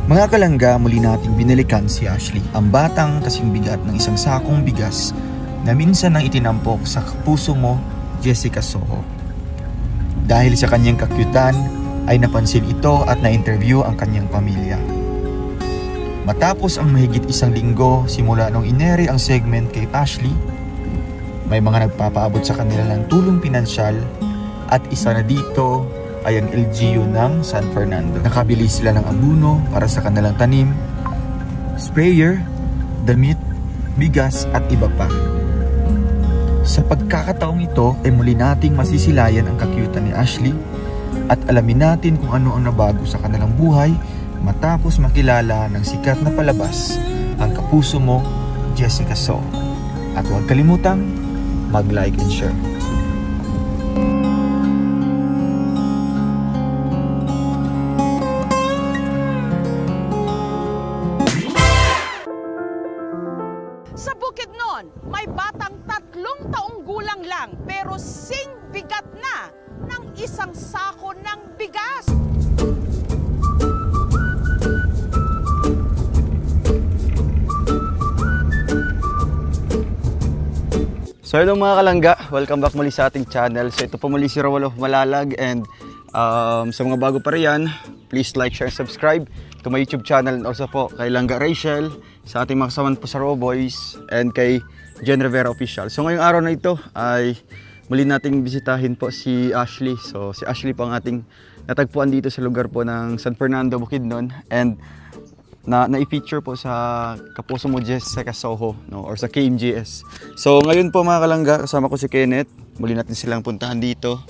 Mga kalangga, muli nating binalikan si Ashley, ang batang kasing bigat ng isang sakong bigas na minsan nang itinampok sa Kapuso Mo, Jessica Soho. Dahil sa kanyang kakyutan, ay napansin ito at na-interview ang kanyang pamilya. Matapos ang mahigit isang linggo simula nung inere ang segment kay Ashley, may mga nagpapaabot sa kanila ng tulong pinansyal at isa na dito ay ang LGU ng San Fernando. Nakabili sila ng abuno para sa kanilang tanim, sprayer, damit, bigas at iba pa. Sa pagkakataong ito ay muli nating masisilayan ang kakyutan ni Ashley at alamin natin kung ano ang nabago sa kanilang buhay matapos makilala ng sikat na palabas, ang Kapuso Mo, Jessica Soho. At huwag kalimutang mag-like and share. Sa Bukidnon, may batang 3 taong gulang lang pero sing bigat na ng isang sako ng bigas. So hello mga kalangga, welcome back muli sa ating channel. So ito po muli si Roel of Malalag and sa mga bago pa riyan, please like, share, subscribe to my YouTube channel and also po kay Langga Rachel, sa ating mga kasamaan po sa Raw Boys and kay Jen Rivera Official. So ngayong araw na ito ay muli nating bisitahin po si Ashley. So si Ashley po ang ating natagpuan dito sa lugar po ng San Fernando, Bukidnon and na-feature po sa Kapuso Mo, Jessica Soho, no, or sa KMJS. So ngayon po mga kalangga, kasama ko si Kenneth. Muli natin silang puntahan dito.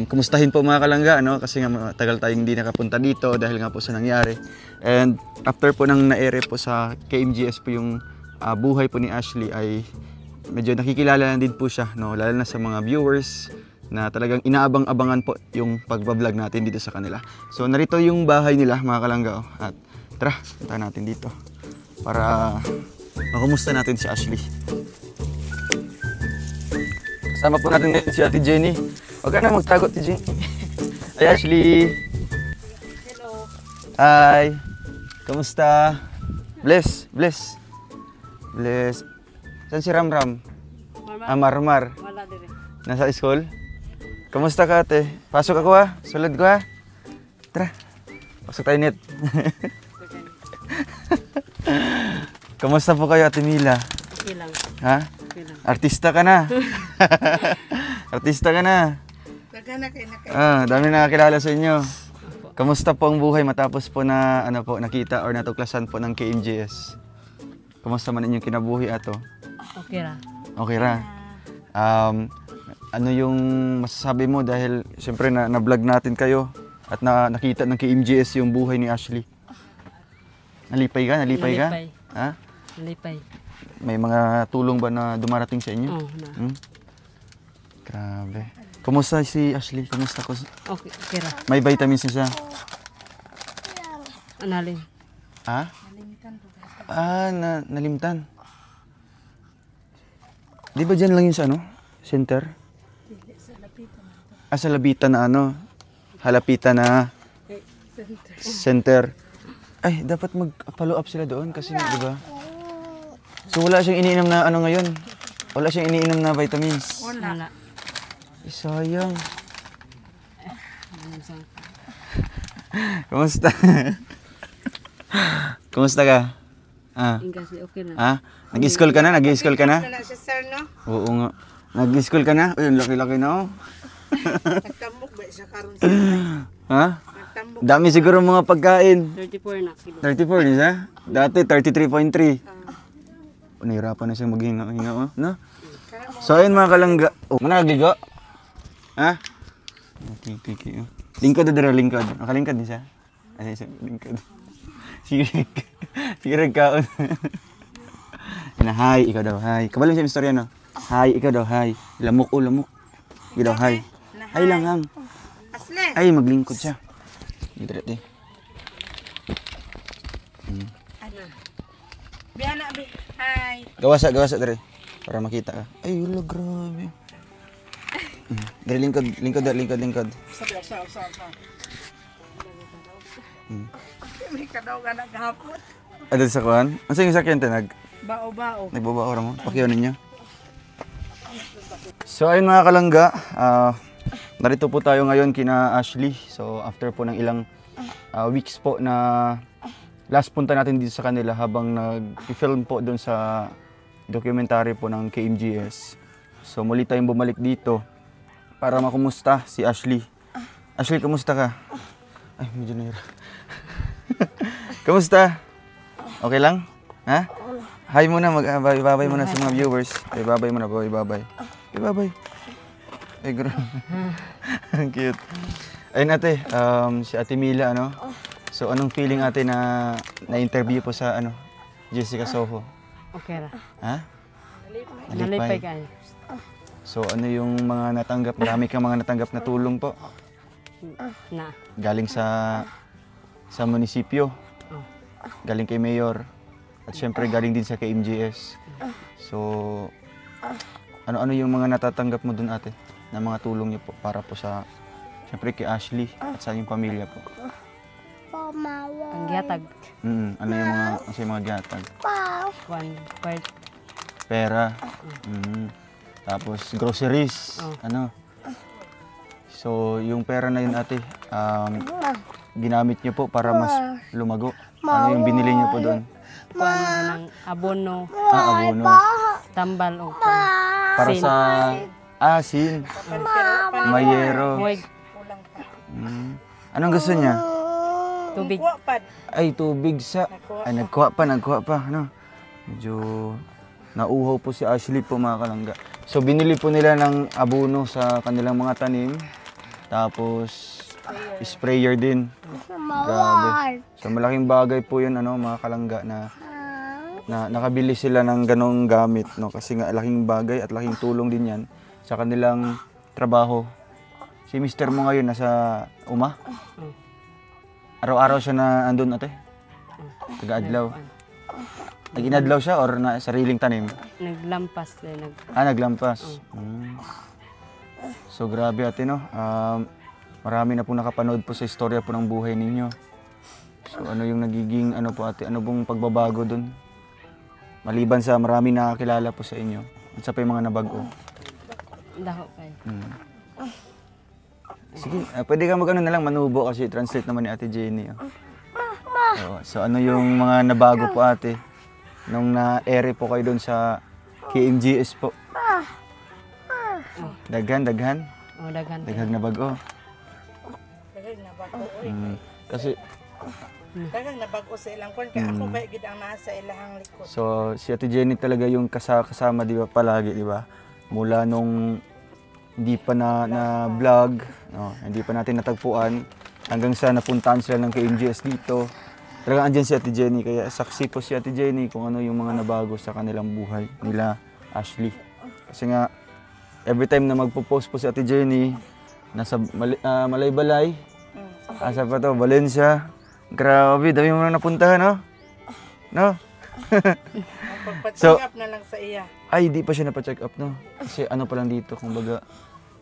Kumustahin po mga kalangga, no? Kasi nga matagal tayong hindi nakapunta dito dahil nga po sa nangyari. And after po nang na-ere po sa KMJS po yung buhay po ni Ashley ay medyo nakikilala na din po siya, no? Lalo na sa mga viewers na talagang inaabang-abangan po yung pagbablog natin dito sa kanila. So narito yung bahay nila mga kalangga, oh. At tara, punta natin dito para makumusta natin si Ashley. Kasama po natin ngayon si Ate Jenny. Huwag ka na magtago, Ate Jenny. Ay, Ashley. Hello. Hi. Kamusta? Bless. Saan si Ramram? Marmar. Wala dire. Nasa school? Kamusta ka, ate? Pasok ako ha. Sulod ko ha. Tara. Pasok tayo net. Kamusta po kayo, Ate Mila? Okay lang. Ha? Okay lang. Artista ka na. Artista ka na. Dami na nakakilala sa inyo. Kamusta po ang buhay matapos po na nakita or natuklasan po ng KMJS? Kamusta man inyong kinabuhi ato? Okay ra. Okay ra. Ano yung masasabi mo dahil siyempre na-vlog natin kayo at nakita ng KMJS yung buhay ni Ashley? Nalipay ka? Ha? Nalipay. May mga tulong ba na dumarating sa inyo? Oo, na. Grabe. Kumusta si Ashley? Kumusta ko? Okay ra. May vitamins na siya? Analing. Ha? Nalimtan. Di ba dyan lang yun sa center? Sa Labitan na halapitan na center. Ay, dapat mag-follow up sila doon kasi di ba? So wala siyang iniinom na ngayon? Wala siyang iniinom na vitamins? Wala. Sayang. Kumusta? Kumusta ka? Okay na. Ha? Nag-school ka na? Nag-school ka na? Oo nga. Nag-school ka na? Uy, laki-laki na Nagtambok ba siya karon sa Ha? Dami siguro mga pagkain. 34 na kilo. 34 niya? Dati 33.3. Nahirapan na siyang maghinga, no? So ayun mga kalangga. Nakagigo? Ha? Okay. Lingkod na dira, lingkod. Nakalingkod din siya? Ano siya? Lingkod. Sige kaon. Hi, ikaw daw, hi. Kabalong siya yung istorya, no? Hi, ikaw daw, hi. Lamok. Ikaw daw, hi. Hi lang, hang. Ay, maglingkod siya. Dito. Bihana, hi. Gawasa dere. Para makita ka. Ay, wala, grabe. Dere, lingkod. Sa. May kadaw nga naghapon. Adal sa kuhan? Ano sa yung sakyan tinag? Bao-bao. Nagbabao mo? Pakiyaw ninyo. So ayun mga kalangga, narito po tayo ngayon kina Ashley. So after po ng ilang weeks po na last punta natin dito sa kanila habang nag-film po doon sa documentary po ng KMGS. So muli tayong bumalik dito para makumusta si Ashley. Ashley, kamusta ka? Ay, medyo nahira. Kamusta? Okay lang? Ha? Hi muna, mag-babay muna sa mga viewers. Ay, babay muna, babay. Ay, babay. Ay, grabe. Ang cute. Ayun ate, si Ate Mila, ano? So, anong feeling ate na na-interview po sa, Jessica Soho? Okay ra. Ha? Nalipay kayo. So, ano yung mga natanggap? Marami kang mga natanggap na tulong po? Na. Galing sa munisipyo. Galing kay Mayor. At syempre galing din sa KMGS. So, ano yung mga natatanggap mo dun ate? Na mga tulong niyo po para po sa, syempre kay Ashley at sa inyong pamilya po. Ang gihatag. Ano yung mga gatag? One part. Pera. Tapos groceries. Ano? So, yung pera na yun ate, ginamit niyo po para mas lumago. Ano yung binili niyo po doon? Kuan ng abono, Abono. tambal o Para sa asin. Mayero. huwag Anong gusto niya? tubig. Kuwapad. Ay, tubig sa... Ay, nagkuha pa. Ano? Medyo nauhaw po si Ashley po mga kalangga. So, binili po nila ng abono sa kanilang mga tanim. Tapos, sprayer din. Grabe. So, malaking bagay po yun, mga kalangga na nakabili sila ng ganong gamit, no? Kasi nga, laking bagay at laking tulong din yan sa kanilang trabaho. Si mister mo ngayon nasa Uma? Araw-araw siya na andun ate? Taga-adlaw. Nag-inadlaw siya or na sariling tanim? Naglampas. Naglampas. So grabe ate, no? Marami na po nakapanood po sa istorya po ng buhay ninyo. So ano yung nagiging, po ate, ano pong pagbabago dun? Maliban sa marami nakakilala po sa inyo. At sa pa yung mga nabago. Daho kayo. Sige, pwede ka na lang manubo kasi translate naman ni Ate Jenny. So ano yung mga nabago po ate? Nung na-ere po kayo dun sa KMGS po. Daghan? Daghan. Daghag na bago. Daghang nabago. Kasi Daghang nabago sa ilang kwan. Kaya ako ba gid ang nasa ilahang likod. so si Ate Jenny talaga yung kasama di ba palagi, di ba? Mula nung hindi pa na vlog, no, hindi pa natin natagpuan hanggang sa napuntahan sila ng KMGS dito. Talagang andyan si Ate Jenny, kaya saksi po si Ate Jenny kung ano yung mga nabago sa kanilang buhay nila Ashley. Kasi nga every time na magpo-post po si Ate Jenny nasa Malaybalay, asa pa to, Valencia. Grabe, dami mo na napuntahan, no? No? Pagpa-check up na lang sa iya. Ay, di pa siya napa-check up, no? Kasi ano pa lang dito, kumbaga,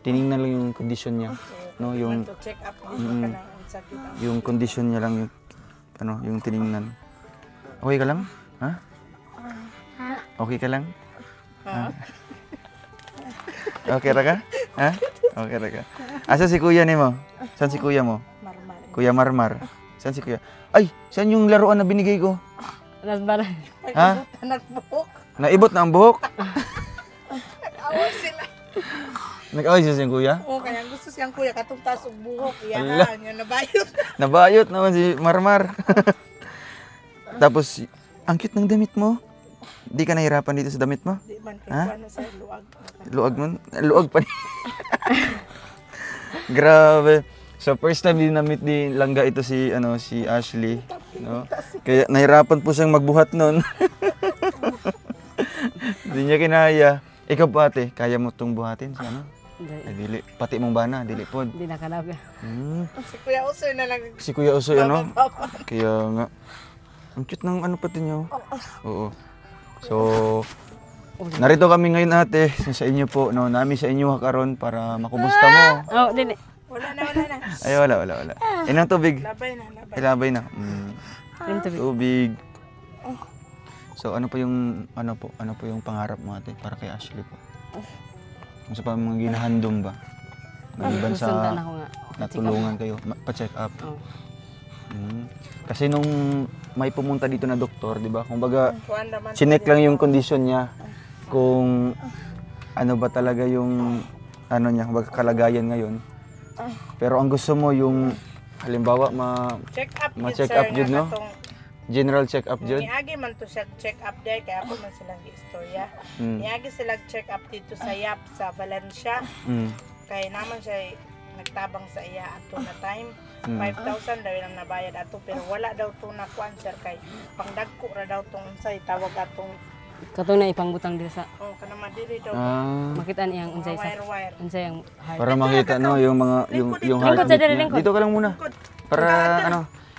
tiningnan lang yung kondisyon niya, no? Yung check up dito ka lang ang sakit ang yung kondisyon niya lang yung yung tiningnan. Okay ka lang? Ha? Okay ka lang? Ha? Okay ra ka? Ha? Okay ra ka. Asa si kuya nimo? Saan si kuya mo? marmar. Kuya Marmar. Saan si kuya? Ay, saan yung laruan na binigay ko? Nasbaran. Ha? Nagbuhok. Naibot na ang buhok? Away sila. Nag-away siya siyang kuya? Oo, kaya gusto siyang kuya katong taas og buhok. Ala. Iyan niya nabayot. Nabayot naman si Marmar. Tapos, ang cute ng damit mo. Di ka nahirapan dito sa damit mo? Di man kay Ha? paano sa luwag. Luwag mo? Luwag pa Grabe. So first time din na-meet ni Langga ito si Ashley, no? Kaya nahirapan po siyang magbuhat noon. Hindi niya kinaya. Ikaw po ate, kaya mo itong buhatin sa ano? Ay, dili. Pati mong bana, dili po. Hindi na kalabya. Si Kuya Usoy na lang. Si Kuya Usoy, ano? Baba. Kaya nga. Ang cute ng pati niyo. Oo. So, narito kami ngayon ate, sa inyo po, no? Nami sa inyo karon para makumusta mo. Oh, dili. Wala na. Ay, wala. Inang tubig? Labay na. Ilabay na. Yung tubig. Tubig. So ano po yung pangarap mo ate para kay Ashley po? Kung sa mga ginahandom ba? Maliban Susundan sa ako nga. natulungan kayo, pa-check up. Oo. Kasi nung may pumunta dito na doktor, di ba? Kumbaga, Kuan naman. chinek lang yung kondisyon niya. Kung ano ba talaga yung niya, kumbaga kalagayan ngayon. Pero ang gusto mo yung halimbawa Check up ma-check up jud, no? General check up jud. Niagi man to siya check up day kaya ako man silang istorya. Niagi sila check up dito sa YAP sa Valencia. Kaya naman siya nagtabang sa iya ato na time. 5,000 daw lang nabayad ato pero wala daw to na kuan sir kay pangdagko ra daw tong unsay tawag atong Katong na ipangbutang dito sa kana madili daw makitaan iyang unsay sa wire. unsay ang heart. Para makita no yung mga yung Lingkod heartbeat sa dali, niya. lingkod. Dito ka lang muna. Para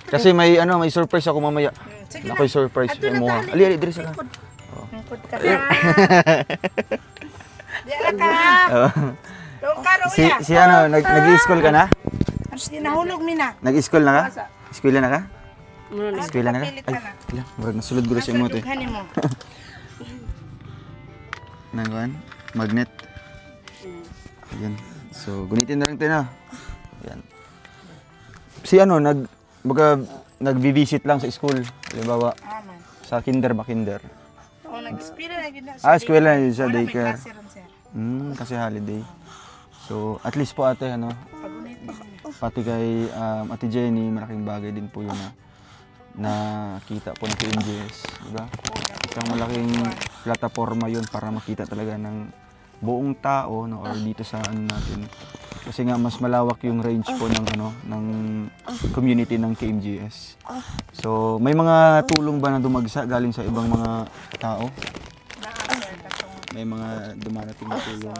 kasi may surprise ako mamaya. Sige Ako'y surprise mo. Ali diri sa. Lingkod ka na. Di ka. Dong karo ya. Si nag-i-school ka na? Di nahulog mi na. Nag-i-school na ka? Eskwela na ka? Muna na. Eskwela na ka? Ay, wala. Murag nasulod gulo sa imo to. Dughan mo. Nanguan? Magnet. Ayan. So, gunitin na lang tayo na. Ayan. Si nag-visit lang sa school. Halimbawa, Aman. sa kinder ba? Kinder. Oo, nag-eskwela na gid na. Eskwela na yun sa Wala, may daycare. klase ron, sir. Kasi holiday. So, at least po ate, Pagunit pa kami. pati kay Ate Jenny, malaking bagay din po yun na kita po ng KMJS, di ba? Isang malaking plataforma yun para makita talaga ng buong tao or dito sa natin. Kasi nga mas malawak yung range po ng community ng KMJS. So, may mga tulong ba na dumagsa galing sa ibang mga tao? Naa-sir katong May mga dumarating na tulong.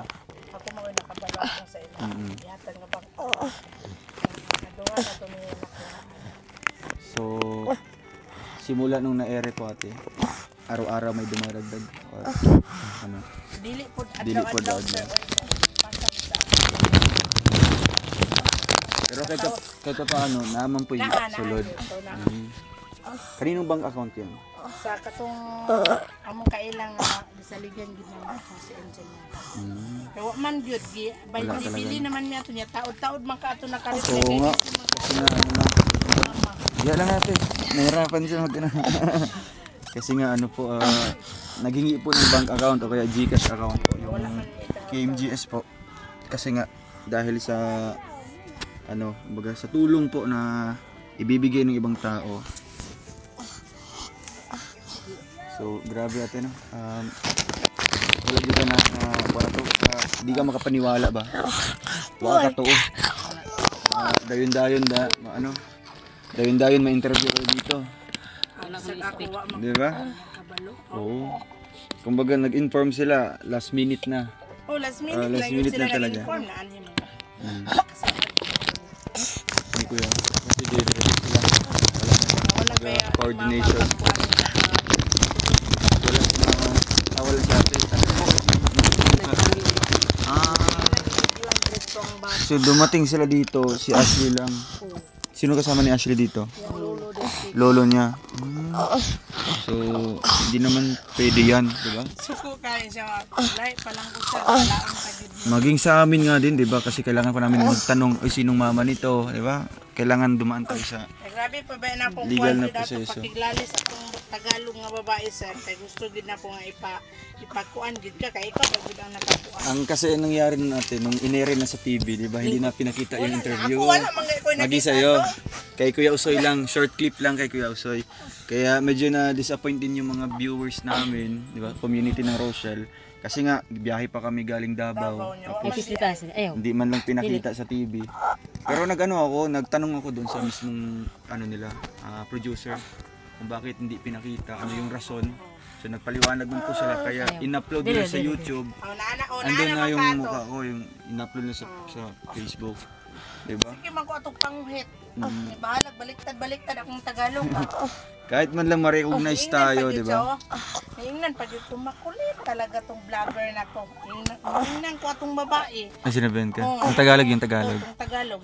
ako mo nakabalo ako sa ila. Yatan nga bang naduwa na to niya nakuha. So, simula nung na-ere po ate, araw-araw may dumaragdag or ano? Dili pod Dili pod adlaw adlaw. sir. Pasag sa Pero kahit pa paano, naman po yung sulod. Kaninong bank account yan? sa katong among kailang bisaligan gid na ako si Angel na. Kaya wa man gyud bay Wala bili naman mi ato niya taod-taod man ka ato nakalit Oo nga. Kasi na Diyan lang natin. Nahirapan siya mag Kasi nga naghingi po ng bank account o kaya GCash account po yung KMJS po. Kasi nga dahil sa sa tulong po na ibibigay ng ibang tao. So grabe ate wala dito na wala to hindi ka makapaniwala ba? Wala ka to. Dayon-dayon dayon ma-interview ko dito. Di ba? Oo. Kumbaga nag-inform sila last minute na. Oh, last minute last lang minute sila na talaga. nag-inform na ani mo. Hindi ko yan. Kasi dire-dire sila. Wala ba Coordination. Wala sa atin. So dumating sila dito, si Ashley lang. Sino kasama ni Ashley dito? Lolo niya. So, hindi naman pwede yan, di ba? Suko kayo siya. Lahi pa lang ko sa laang tagid. Maging sa amin nga din, di ba? Kasi kailangan pa namin magtanong, sinong mama nito, di ba? Kailangan dumaan tayo sa Grabe pa ba na akong legal na kwan dato proseso. pakiglalis akong Tagalog nga babae sir. Kay gusto gid na ko nga ipakuan gid ka kay ikaw pag gid ang nakakuan. Ang kasi nangyari natin, nung inere na sa TV, di ba? Hindi na pinakita yung interview. Ako wala man ko Magi sa'yo. Kay Kuya Usoy lang, short clip lang kay Kuya Usoy. Kaya medyo na-disappoint din yung mga viewers namin, di ba? Community ng Rochelle. Kasi nga, biyahe pa kami galing Davao. Ipisitas. Ayaw. Hindi man lang pinakita sa TV. Pero nagtanong ako doon sa mismong producer kung bakit hindi pinakita, ano yung rason. So nagpaliwanag din po sila kaya in-upload nila sa YouTube. Andun na yung mukha ko, yung in-upload na sa Facebook. Diba? Sige man ko atong panguhit. Bahalag baliktad akong Tagalog. Kahit man lang ma-recognize tayo, diba? Ingnan pa dito makulit talaga tong vlogger na to. Ingnan ko atong babae. Ay, sinabihan ka? Oo. Ang Tagalog yung Tagalog. Itong Tagalog.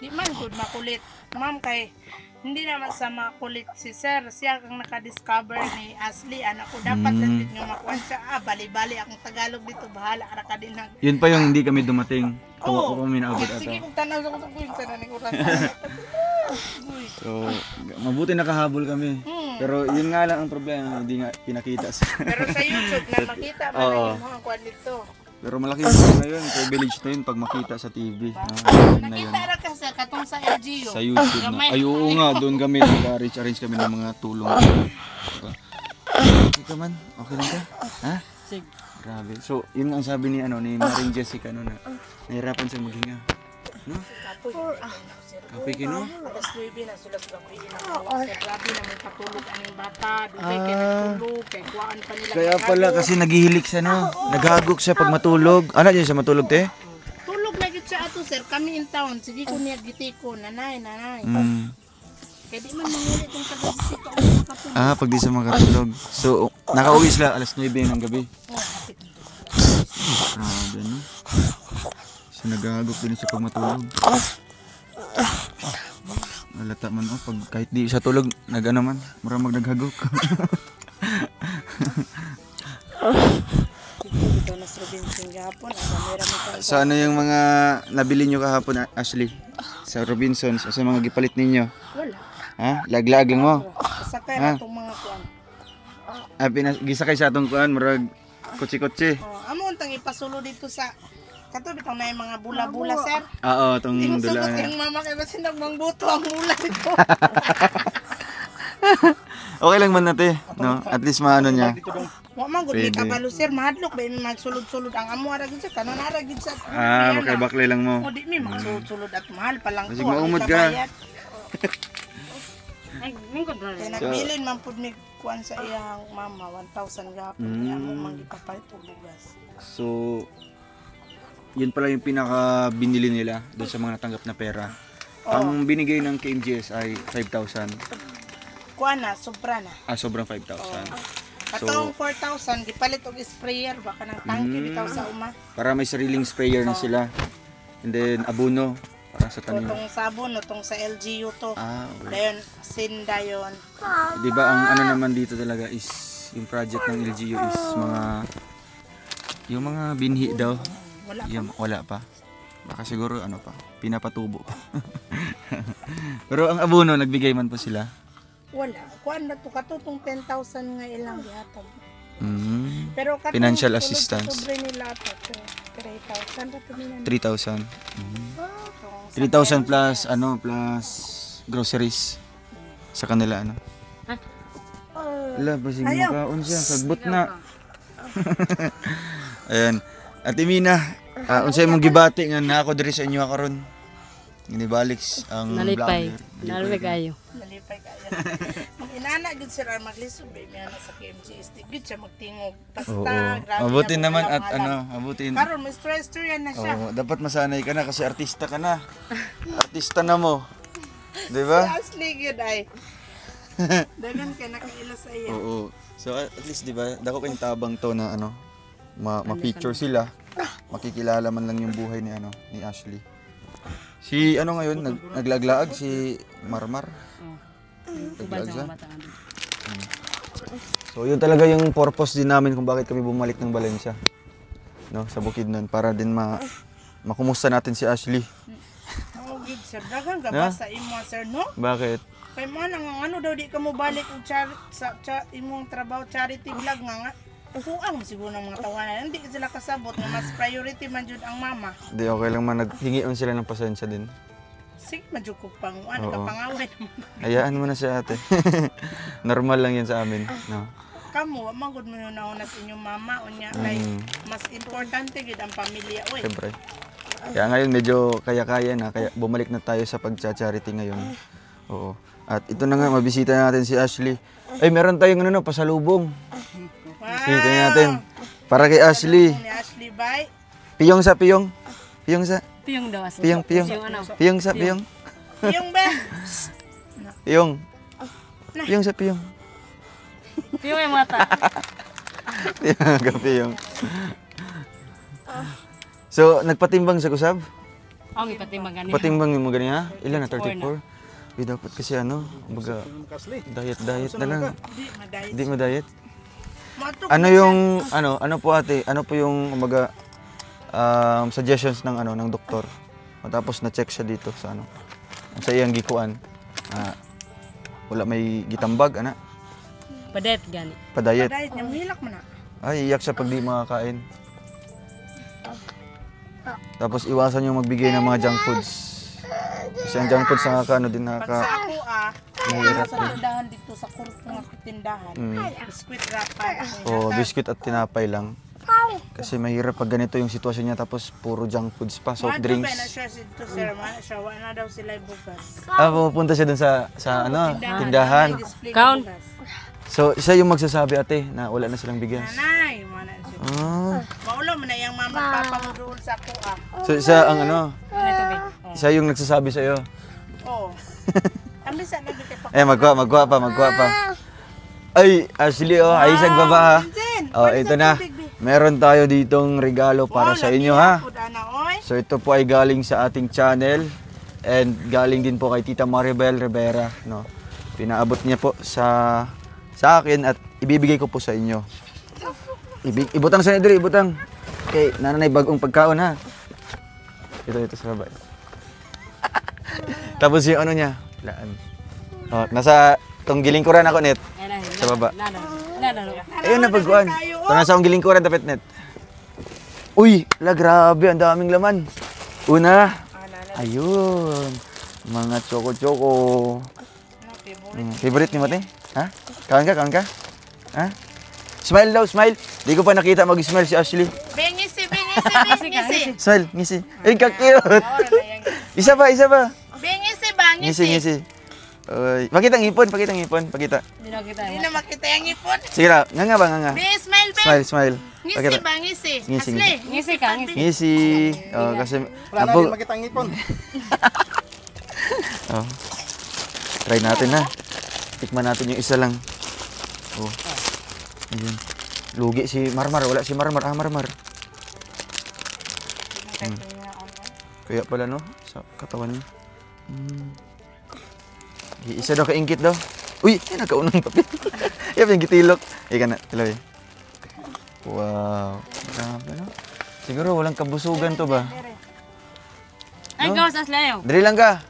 Di man good makulit. Ma'am kay hindi naman sa makulit si Sir. Siya kang nakadiscover ni Ashley. Anak ko dapat lang din nga makuha siya. Bali-bali akong Tagalog dito. Bahala ka din. Yun pa yung hindi kami dumating. Ako kami naabot Sige ata. kung tanaw sa kusang sa naning oras. So, mabuti nakahabol kami. Pero yun nga lang ang problema, hindi nga pinakita sa... Pero sa YouTube na makita man Oo. na yung mga kwan dito. Pero malaking na yun, privilege na yun pag makita sa TV. Yun na yun. Nakita ra ka sa katong sa LGU. Sa YouTube na. Gamay Ay, na oo kayo. nga, doon kami nag-arrange kami ng mga tulong. Okay ka man? Okay lang ka? Ha? Sige. Grabe. So, yun ang sabi ni Maring Jessica no, na nahirapan siya maghinga. No? Kapoy kino? Alas 9 na sila sa gabi na. Sir, grabe na may patulog ang bata. Dugay kay nagtulog. Kay kuwaan pa nila. Kaya pala kasi naghihilik siya no. Naghagok siya pag matulog. Ano dyan siya matulog te? Tulog na gid siya ato sir. Kami in town. Sige ko niya giti ko. Nanay. Kaya di man mangulit yung taga-bisita ko makatulog. Ah, pag di siya makatulog. So, nakauwi sila alas 9 ng gabi. Grabe no. So, naghagok din siya pag matulog. Malata man pag kahit di siya tulog, nag-ano man, maramag naghagok. Dito na sa Robinson gahapon. So ano yung mga nabili nyo kahapon, Ashley? Sa Robinsons, sa mga gipalit ninyo? Wala. Ha? Lag-lag lang mo? Sakay na itong mga kuwan. Gisakay sa atong kuan, marag kutsi-kutsi. Amo untang ipasulo dito sa kato bitang may mga bula-bula sir. Oo, itong Yung sugot dula. yung mama kay basin nagmangbuto ang mula dito. Okay lang man nate, no? At least maano niya. Wa man gud Pwede. kabalo sir mahadlok ba mi magsulod-sulod ang amo ara gid sa kanon ara gid sa. Makay-baklay lang mo. O di mi magsulod-sulod at mahal pa lang Kasi to, ang maumod ka. ikabayad. Ay, mingkod na Kaya rin. nagbilin man pud mi kuan sa iyang mama 1,000 gapon kaya amo man gipapalit og bugas. So, yun pala yung pinaka binili nila doon sa mga natanggap na pera. Ang binigay ng KMGS ay 5,000. Kuan na sobra na. Sobrang 5,000. Katong 4,000 gipalit og sprayer baka nang tangke bitaw sa uma. Para may sariling sprayer na sila. And then abono para sa tanim. Tong sabon no tong sa LGU to. Okay. Dayon sinda yon. Di ba ang ano naman dito talaga is yung project ng LGU is yung mga binhi daw. Wala Yung wala pa. Baka siguro ano pa, pinapatubo pa. Pero ang abono nagbigay man po sila. Wala. Kuan na to katutong 10,000 nga ilang gihatag. Mm. Pero katong Financial sulod assistance. sa sobre nila to 3,000 ra to nila. 3,000. Tong 3,000 plus ano plus groceries sa kanila ano. Ala, basig mo kaon siya, sagbot na. Ayan. Ate Mina, unsay mong gibati nga na ako diri sa inyo karon? Ginibalik ang Nalipay. vlogger. Nalipay kayo. nalipay kayo. Ang inana gud sir ang maglisod ba mi ana sa KMGS gud siya magtingog. Basta Oo. grabe. Mabuti na naman walang at alam. ano, mabuti. Karon may stress yan na siya. Oo, dapat masanay ka na kasi artista ka na. Artista na mo. 'Di ba? Asli gud ay. Dagan ka nakaila sa iya. Oo. So at least 'di ba, dako kayong tabang to na ano, ma-picture sila. Makikilala man lang yung buhay ni ni Ashley. Si ano ngayon naglaglaag si Marmar. Kubal Naglaag sa siya. mga bata nga dito. So yun talaga yung purpose din namin kung bakit kami bumalik ng Valencia. No, sa Bukidnon para din makumusta natin si Ashley. Oh gud sir dagan ka ba sa imo sir no? Bakit? Kay mo nang ano daw di ka mo balik og sa imong trabaho charity vlog nga. Kuang siguro ng mga tawanan. Hindi sila kasabot nga mas priority man jud ang mama. Di okay lang man naghingi on sila ng pasensya din. Sige madjud ko pang Oo. ano ka pangaway. Hayaan mo na si ate. Normal lang yan sa amin. No? Kamo wa man gud mo nauna sa inyong mama unya kay mas importante gid ang pamilya oy. Siyempre. Kaya ngayon medyo kaya-kaya na. Kaya bumalik na tayo sa pag-charity ngayon. Oo. At ito na nga, mabisita natin si Ashley. Ay, meron tayong pasalubong. Sige natin. Para kay Ashley. Ni Ashley bay. Piyong sa. Piyong sa. Piyong daw as. Piyong. Ano? Piyong sa piyong. Yung be. Piyong. Piyong sa piyong. Piyong yung mata. Piyong. So, nagpatimbang sa kusab? Ang ipatimbang ganyan. Patimbang mo ganyan ha? Ilan na? 34? Dapat kasi ano, baga, diet na lang. Hindi mo diet? Ano yung, ano po ate, ano po yung, kumbaga, suggestions ng doktor? Matapos na-check siya dito sa sa iyang gikuan. Wala may gitambag, Padet gani. Pa-diet. Diet niya, mahilak mo na. Ay, iyak siya pag di makakain. Tapos iwasan yung magbigay ng mga junk foods. Kasi ang junk foods din Pag sa ako mahirap sa tindahan dito sa kurkong ako tindahan, biskuit wrapper. Biscuit at tinapay lang. Kasi mahirap pag ganito yung sitwasyon niya tapos puro junk foods pa, soft drinks. na siya dito sir, siya wala daw sila bugas. Pupunta siya dun sa tindahan. Count. So, siya yung magsasabi ate na wala na silang bigas. Nanay, mana siya. Maulo mo na yung mama papa mo doon sa ako So, siya ang Ito siya yung nagsasabi sa'yo. Oo. Ang bisa na dito pa. Magkuha pa. Ay, Ashley, ayisag baba ha. Ito na. Meron tayo ditong regalo para sa inyo ha. So, ito po ay galing sa ating channel and galing din po kay Tita Maribel Rivera, no. Pinaabot niya po sa akin at ibibigay ko po sa inyo. Ibutang sa inyo, ibutang. Okay, nanay bagong pagkaon ha. Ito sa baba. Tapos yung niya, laan. Nasa tong gilingkuran ako net. Sa baba. Ayun na pagkuhan. Ito nasa akong gilingkuran dapat net. Uy, grabe, ang daming laman. Una, ayun, mga choco-choco. Favorite ni Mate? Ha? Kawan ka? Ha? Smile daw, smile. Di ko pa nakita mag-smile si Ashley. Bengisi. Smile, ngisi. Ay, kakiyot. Isa pa. Bengisi ba? Ngisi. Uy, pakita ang ngipon. Pakita. Hindi na makita yung ipon. Sige na, nga ba? Smile. Smile. Ngisi ba? Ngisi. Asli. Ngisi. Kasi wala na rin makita ang ngipon. Try natin na. Tikman natin yung isa lang. Ayan. Lugi si Marmar. Wala si Marmar. Marmar. Kaya pala no, sa katawan niya. Isa daw kaingkit daw. Uy, nakaunang papel. Yan yung gitilok. Ika na, tilaw eh. Wow. Grabe no. Siguro walang kabusugan to ba? Ay, gawas aslayo. Dali lang ka.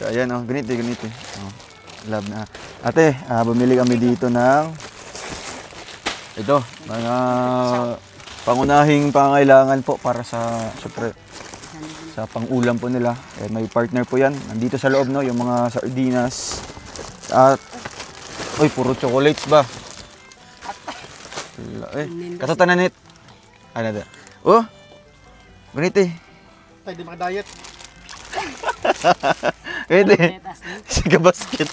So, ayan ganito. Love na. Ate, bumili kami dito ng ito, mga pangunahing pangangailangan po para sa syempre sa pang-ulam po nila. May partner po yan. Nandito sa loob yung mga sardinas. At puro chocolates ba? Katatanan ano da? Ganito eh. Tayo di maka-diet. Ganito eh. Sige basket.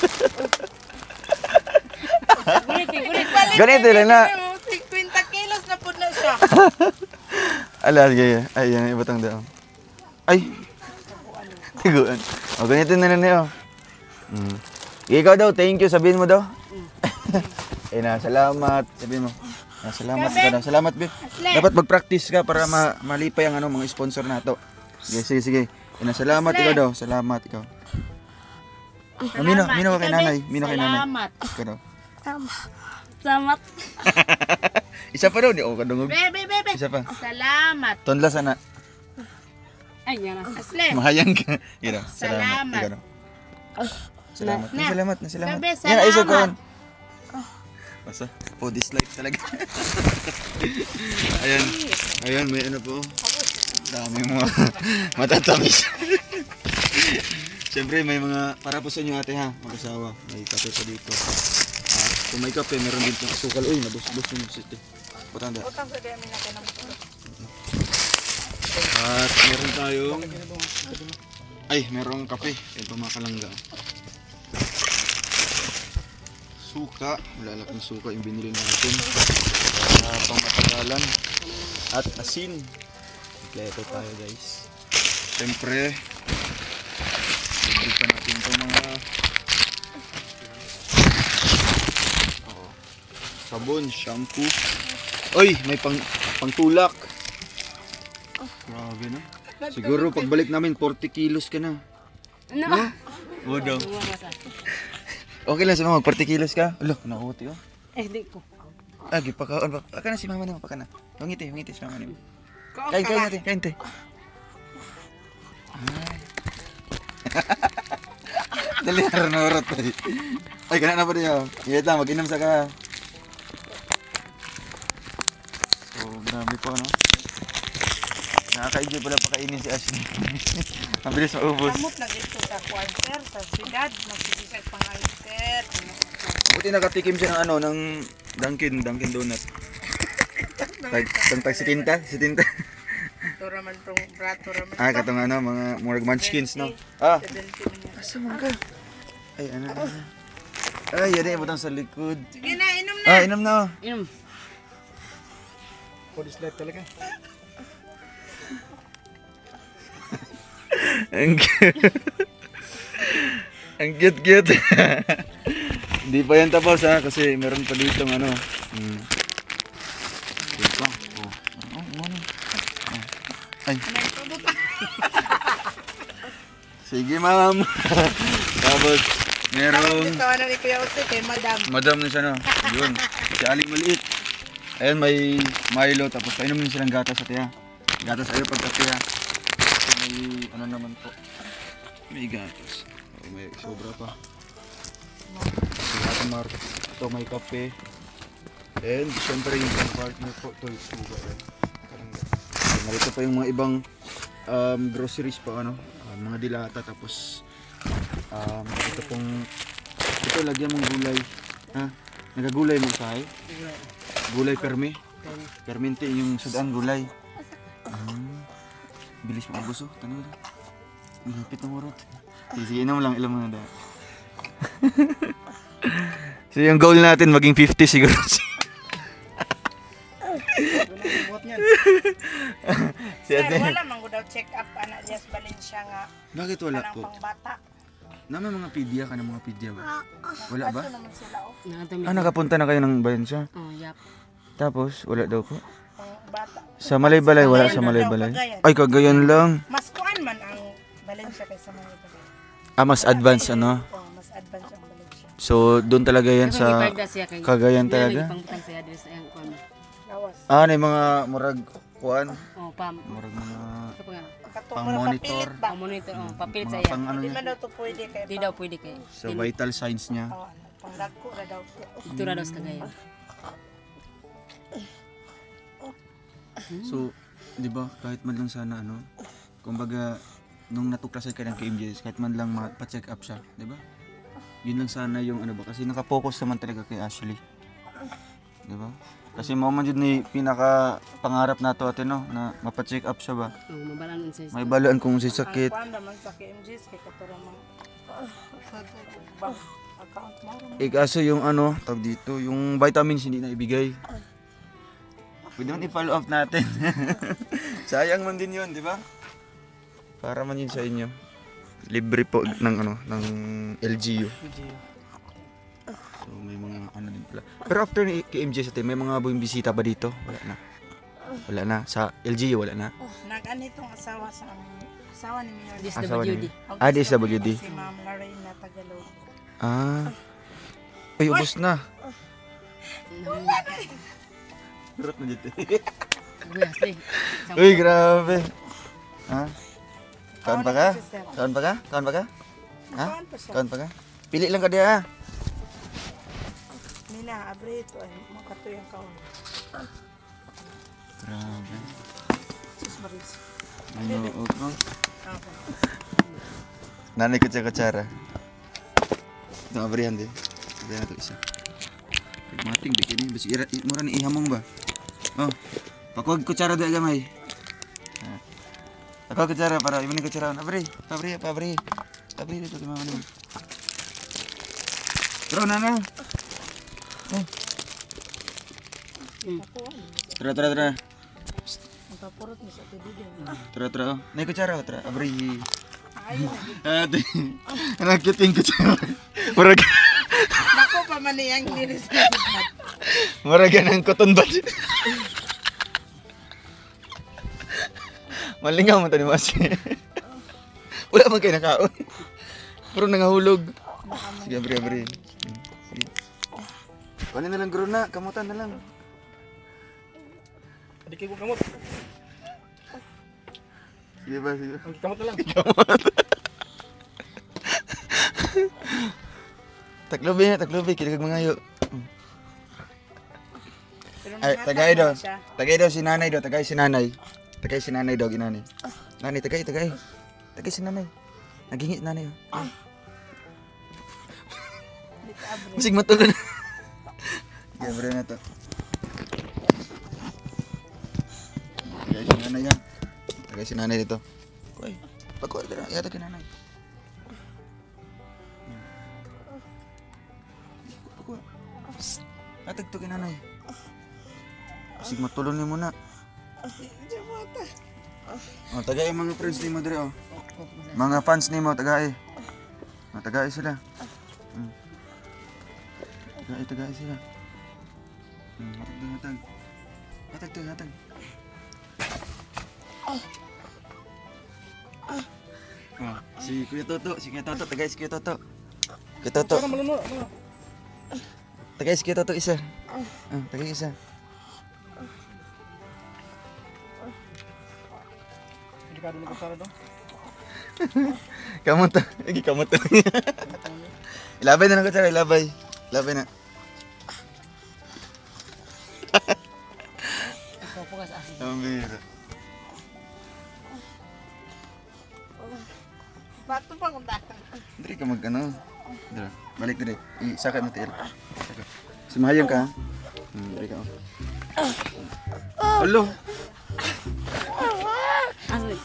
Ganito lang na. 50 kilos na po na siya. Gaya. Ay, yan, ibatang daw. Ay! Tiguan. Ganito na yun. Ikaw daw, thank you. Sabihin mo daw. Salamat. Sabihin mo. Salamat ka daw. Salamat, babe. Dapat mag-practice ka para malipay ang mga sponsor na to. Sige. Salamat ikaw daw. Salamat ikaw. Mino ka kay nanay. Salamat. Ikaw daw. Salamat. Isa pa daw. Kadungog. Bebe. Isa pa. Salamat. Tonla sana. Ay, yan. Asli. Mahayang ka. Ikaw daw. Salamat. Ikaw daw. Salamat. Salamat. Bebe, Yan, isa ko. salamat. Basta, dislike talaga. Ayan, may po. Dami mga matatamis. Siyempre, may mga, para po sa inyo ate ha, mag-asawa. May kape pa dito. Kung may kape, meron din itong asukal. Uy, nabus-bus yung city. Putanda. At meron tayong, merong kape. Ito mga kalangga. Suka, malalaking suka yung binili natin para pangmatagalan at asin. Kompleto tayo guys. Siyempre, bigyan natin itong mga sabon, shampoo. Oy, may pangtulak. Grabe na. Siguro pagbalik namin 40 kilos ka na. No. Oo daw. Okay lang sa mga 40 kilos ka. Alo, nakuti oh. Di ko. Agi pakaon ba? Aka na si mama nimo, paka na. Mangiti si mama nimo. Kain natin, kain te. Ay. Dali na orot. Ay, kana na pa diyo. Iyat lang, mag-inom sa ka. So, grabe po, no? Nakaka-enjoy pala pakainin si Ashley. Ang bilis maubos. Kamot na dito sa quarter, sa siyudad, magsigisay pang-alter. Buti nakatikim siya ng ano, ng Dunkin Donut. Tag si Tinta. Ito raman itong brato raman. Ah, katong ano, mga murag munchkins, no? Ah, 70 man. asa man ka? Ay, ano. Ay, yan yung butang sa likod. Sige na, inom na. Ah, inom na. Inom. Body slap talaga. Ang cute. Ang cute. Hindi pa yan tapos ha, kasi meron pa dito ng ano. Dito. Ay. Sige ma'am. Tapos merong Tawanan ni Kuya Jose kay Madam. madam na siya no. Yun. Si Aling maliit. Ayun may Milo tapos painom din silang gatas sa tiya. Gatas ayaw pagkatiya. Kasi may ano naman po. May gatas. Oh, may sobra pa. Ito may kape. And syempre yung partner po ito yung sugar. Narito pa yung mga ibang groceries pa ano. Mga dilata tapos ito pong ito lagyan mong gulay. Ha? Nagagulay mo sa gulay permi. Perminti yung sudan gulay. Bilis mo abuso. Tanong mo. Hipit na murot. Sige na mo lang ilang mga da. So yung goal natin maging 50 siguro. Sir, wala man ko daw check up anak Diaz Valencia nga. Bakit wala Kanang po? pangbata. Naman mga pedya ka ng mga pedya ba? Wala ba? Ato naman sila oh. Nakatami. Ah, nakapunta na kayo ng Valencia? Oh, yap. Tapos wala daw po? Pangbata. Sa Malaybalay, wala sa Malaybalay. Ay, Cagayan lang. Mas kuan man ang Valencia kaysa mga iba. Ah, mas advance ano? Oh, mas advance ang Valencia. So, doon talaga yan sa Cagayan talaga? Pangbutang siya dito sa iyang kuan. Lawas. Ah, na yung mga murag kuan? Oh, pam. Murag mga Kapag ano? pang monitor. Ba? Monitor, oh, papilit sa Mga iya. pang ano Di niya? man daw to pwede kay Di daw pwede kay. Sa vital signs niya. Oh, pangdagko ra daw to. Ito na daw sa Cagayan. So, di ba, kahit man lang sana ano, kumbaga, nung natuklasan ka ng KMJS, kahit man lang pa-check up siya, di ba? Yun lang sana yung ano ba, kasi nakapokus naman talaga kay Ashley. Di ba? Kasi mo man yun ni pinaka pangarap nato ate no, na mapa-check up siya ba? Oh, mabalan sa May balaan kung si Ang sakit. kuan naman sa KMGs kay katara mga bank account mo. Kaso yung ano, tawag dito, yung vitamins hindi na ibigay. Pwede man i-follow up natin. Sayang man din yun, di ba? Para man yun sa inyo. Libre po ng ano, ng LGU. So may mga ano din pala. Pero after ni KMJ sa team, may mga buwing bisita ba dito? Wala na. Wala na. Sa LGU, wala na. Nag-ano itong asawa sa asawa ni Mayor. Asawa DSWD. niya. Ah, DSWD. Si Ma'am Lorena Tagalog. Ah. Ay, ubos na. Rot na dito. Uy, grabe. Ha? Kaon pa ka? Kaon pa ka? Kaon pa ka? Ha? Kaon pa siya. Kaon pa ka? Pili lang ka diya. Nina, abre ito ay makato yung kaon. Grabe. Sus Maris. Ano, no? Okay. Nanay kutsara. Ito, abrihan din. Abrihan na ito isa. Mating, bikin ini. Basi mura ni ihamong ba? Oh, pakuag kutsara doon gamay. Pakuag kutsara para iba ni kutsara. Abri. Abri dito kay mama naman. Tara na. Oh. Tara. Papurot ni sa tibidin. Tara. Nay kutsara, tara. Abri. Ayun. Ate. Anak cute yung kutsara. Murag. Nako pa man niyang diris. Murag ng cotton bud. Malingaw mo tani mas. Wala man kayo nakaon. Pero nangahulog. Sige, abri. Sige. Kunin na lang guro na, kamutan na lang. Adik ko kamot. Sige ba, sige. Kamot na lang. Taklobi, kiligag mangayo. Ay, tagay daw si nanay daw, tagay si nanay daw, ginanay. Nanay, tagay si nanay. Naghingi nanay. Masig matulon. Sige, bro na to. Tagay si nanay dito. Kuy, pagkuhay ka na, yata kay nanay. Pagkuhay. Atag to kay nanay. Masig matulon ni mo na. Oh, tagay mga friends ni mo dire oh. Mga fans ni mo, tagay. Tagay sila. Tagay sila. Hatag. Si Kuya Toto, tagay si Kuya Toto. Kuya Toto. Tagay si Kuya Toto isa. Tagay isa. Delikado ni kutsara do. Kamot. Ilabay na lang kutsara, ilabay na. Ikaw po kas asin. Amira. Bato pa kung datang. Diri ka mag-ano. Dira, balik diri. Isakay mo tiil. Sumayang ka. Diri ka. Hello. Asin.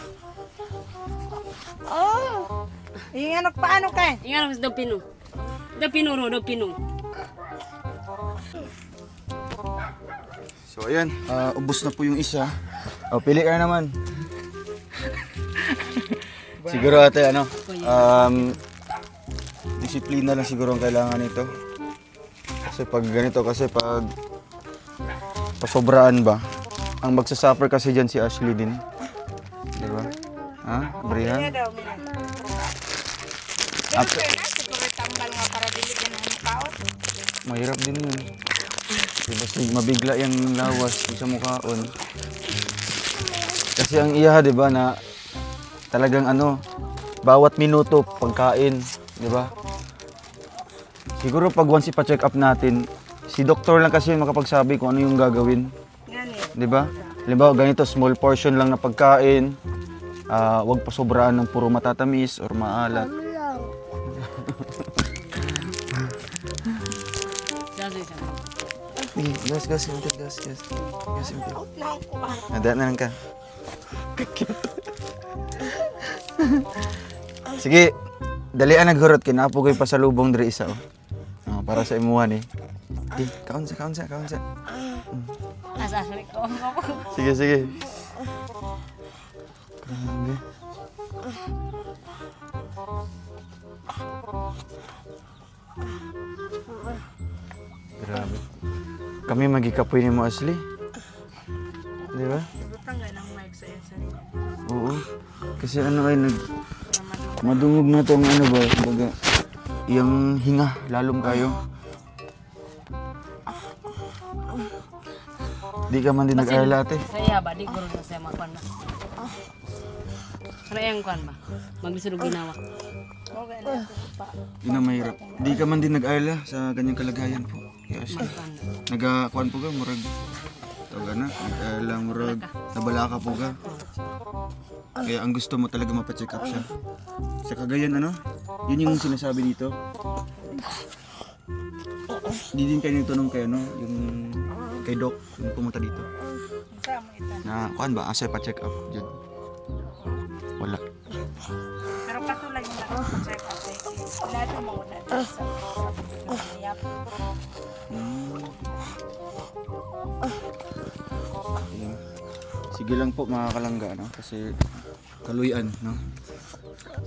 Ingan paano kay? Ingat mas daw pino. Daw pino. So ayan, ubos na po yung isa. Pili ka na naman. Siguro ate disiplina lang siguro ang kailangan nito. Kasi pag ganito, pag pasobraan ba, ang magsasuffer kasi dyan si Ashley din. Di ba? Ha? Brian? Kaya daw mina. Siyempre na, siguro tambal nga para dili din ang kaot. Mahirap din yun. Diba mabigla yung lawas sa mukhaon. Kasi ang iya, di ba, na talagang bawat minuto pagkain, di ba? Siguro pag once ipa-check up natin, si doktor lang kasi makapagsabi kung ano yung gagawin. Ngani. Di ba? Halimbawa, ganito, small portion lang na pagkain. Huwag pa sobraan ng puro matatamis or maalat. Gas. Nada na lang ka. Sige, dalian naghurot kinapo ko'y pasalubong diri isa para sa imuhan eh. Di, kaon sa. Asasalik ko. Sige. Grabe. Grabe. Kami magikapoy ni mo, Ashley. Di ba? Butang nga ng mic sa isa nila. Oo. Kasi madungog na tong baga, yung hinga, lalong kayo. Di ka man din nag-aalala ate. Saya ba? Di guro na saya makuan ba? Kaya yung kuan ba? Maglisod og ginawa. Okay na pa. Yun ang mahirap. Di ka man din nag-aalala sa ganyang kalagayan po. Kaya Ashley. Nag-kuan po ka, murag. Tawag na, nag-aalala murag. Nabalaka po ka. Kaya ang gusto mo talaga mapacheck up siya. Sa Cagayan yun yung sinasabi dito. Di din kayo nagtanong kay yung kay Doc, yung pumunta dito. Na, kuan ba, asa pa-check up dyan? Wala. Pero patuloy yung nakapag-check up. Lahat ng mga ulan sa yap. sige lang po mga kalangga, no? Kasi kaluyan, no?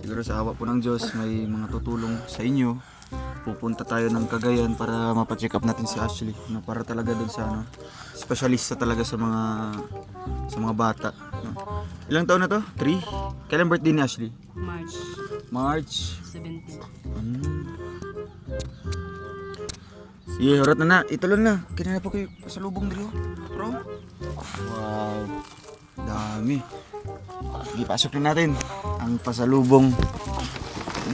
Siguro sa awa po ng Diyos may mga tutulong sa inyo. Pupunta tayo ng Cagayan para mapacheck up natin si Ashley, no? Para talaga dun sa ano, specialista talaga sa mga bata, no? Ilang taon na to? 3? Kailan birthday ni Ashley? March 17. Sige, harap na. Ituloy na. Kinana po kayo pasalubong dito. Bro. Wow. Dami. Sige, pasok na natin ang pasalubong.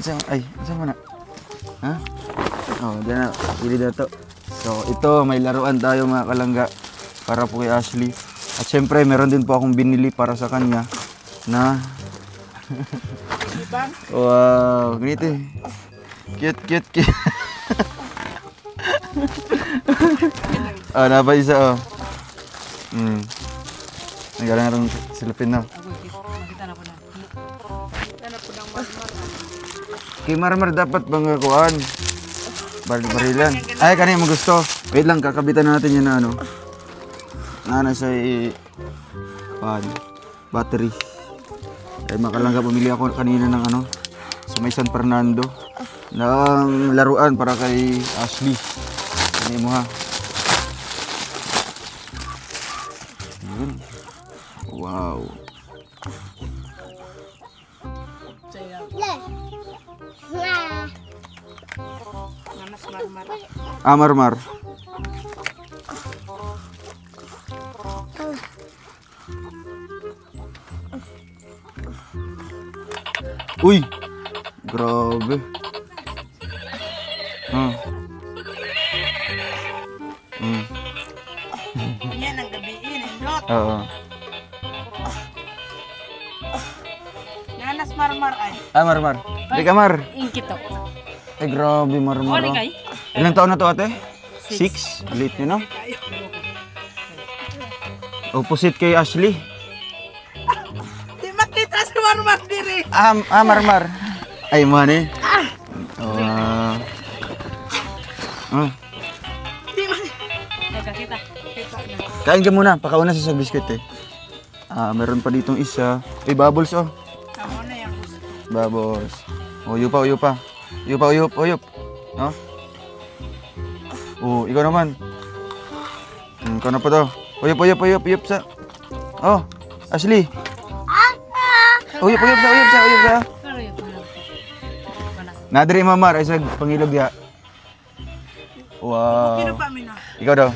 Saan mo na? Ha? Oh, dyan na. Pili na to. So, ito, may laruan tayo mga kalangga para po kay Ashley. At syempre, meron din po akong binili para sa kanya na wow, ganito eh. Cute. Napa isa nagalang itong silipin na. Makita na po na. Kay Marmar dapat bang kuhaan? Barilan. Ay, kanina mo gusto. Wait lang, kakabitan natin yun na ano. Nasa battery. Ay, makalangga pumili ako kanina ng ano sa may San Fernando ng laruan para kay Ashley. Ano mo ha? Yun. Wow. Marmar. Uy! Grabe. Yan ang gabiin, Indot. Oo. Nanas Marmar ay. Marmar. Di ka, Mar. Ingkito. Ay, grabe, Marmar. Oli kay? Ilang taon na to, ate? 6. Late nyo, no? Opposite kay Ashley. Di makita si Marmar diri. Marmar. Ay, mo ni. Kita. Kain ka muna. Pakauna sa biscuit eh. Meron pa ditong isa. Ay, bubbles oh. Tama na yan. Bubbles. Uyup pa. Uyup. No? Ikaw naman. Ikaw na pa to. Uyup sa. Oh, Ashley. Uyup sa. Nadiri Mamar ay sa pangilog ya. Wow. Kino pa mina. Ikaw daw.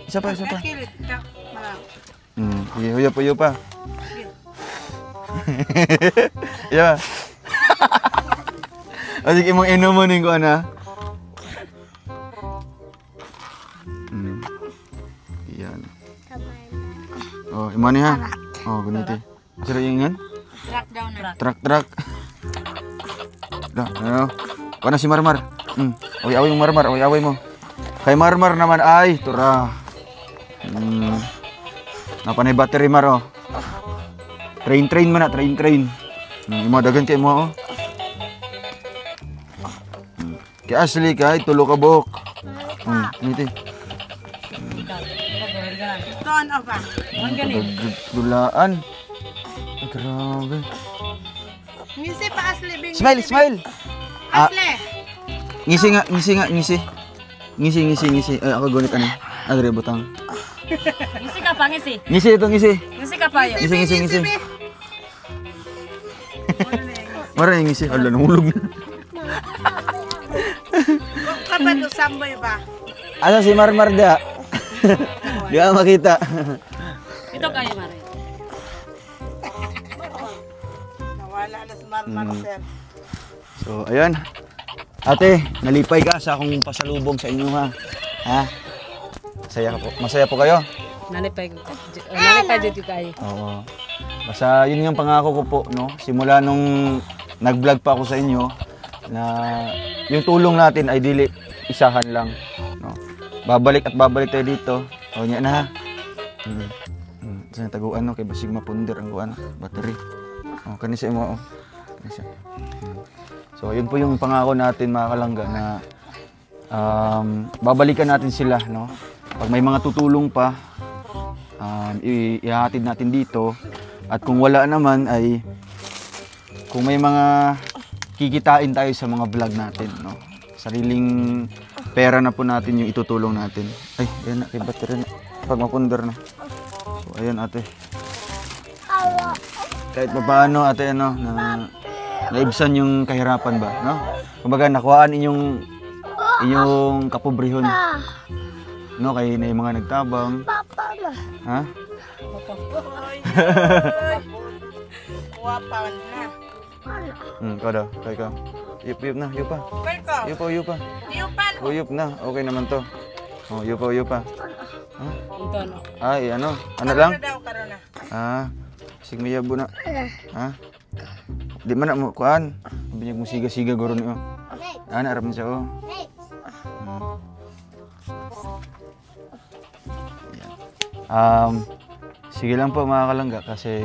Isa pa. Kilit ka. Uyup pa. Yeah. Sige mong inumin ko ana. Yan. Imani ha. Ganito. Sila yung Track down na. Truck. Ano? Paano si Marmar? Away yung Marmar, away mo. Kay Marmar naman ay tura. Napanay battery Mar oh. Train mo na, train. Imadagan kay mo oh. Kay Ashley kay tulo ka buhok. Niti. Turn off ah. Dulaan. Ay, grabe. Ngisi pa Ashley bing. Smile. Ashley. Ngisi nga. Ngisi. Ay, ako gunit ano. Adre butang. Ngisi ka pa, ngisi. Ngisi ito, ngisi. Ngisi ka pa yun. Ngisi. Mara yung ngisi. Ala, nahulog na. Kapag samboy ba? Asa si Marmar da? Di ka makita. Ito kayo, Mare. Nawala na si Marmar, sir. So, ayan. Ate, nalipay ka sa akong pasalubong sa inyo ha. Ha? Masaya po kayo? Nalipay dito kayo. Oo. Basta yun yung pangako ko po, no? Simula nung nag-vlog pa ako sa inyo na yung tulong natin ay dili isahan lang, no? Babalik tayo dito. O niya na ha. Sa taguan no kay basig mapunder ang kuan battery. Kanisa mo kanisa. So yun po yung pangako natin mga kalangga na babalikan natin sila, no? Pag may mga tutulong pa ihatid natin dito. At kung wala naman ay kung may mga kikitain tayo sa mga vlog natin, no? Sariling pera na po natin yung itutulong natin. Ay, ayan na, kay battery na. Pag mapundar na. So, ayan ate. Kahit pa paano ate, ano, na naibsan yung kahirapan ba, no? Kumbaga, nakuhaan inyong kapobrehon. No, kay na yung mga nagtabang. Ha? Wapawan na. Kada, kaya ka. Yup na, yup pa. Yup pa. Yupan. Yup na, okay naman to. Oh, yup pa. Ha? Ito ano. Ay, ano? Ano lang? Karon na. Ah, sigmayabo na. Ha? Di man na mo kuan. Binyag mo siga-siga guro niyo. Ana arap niya oh. Sige lang po mga kalangga kasi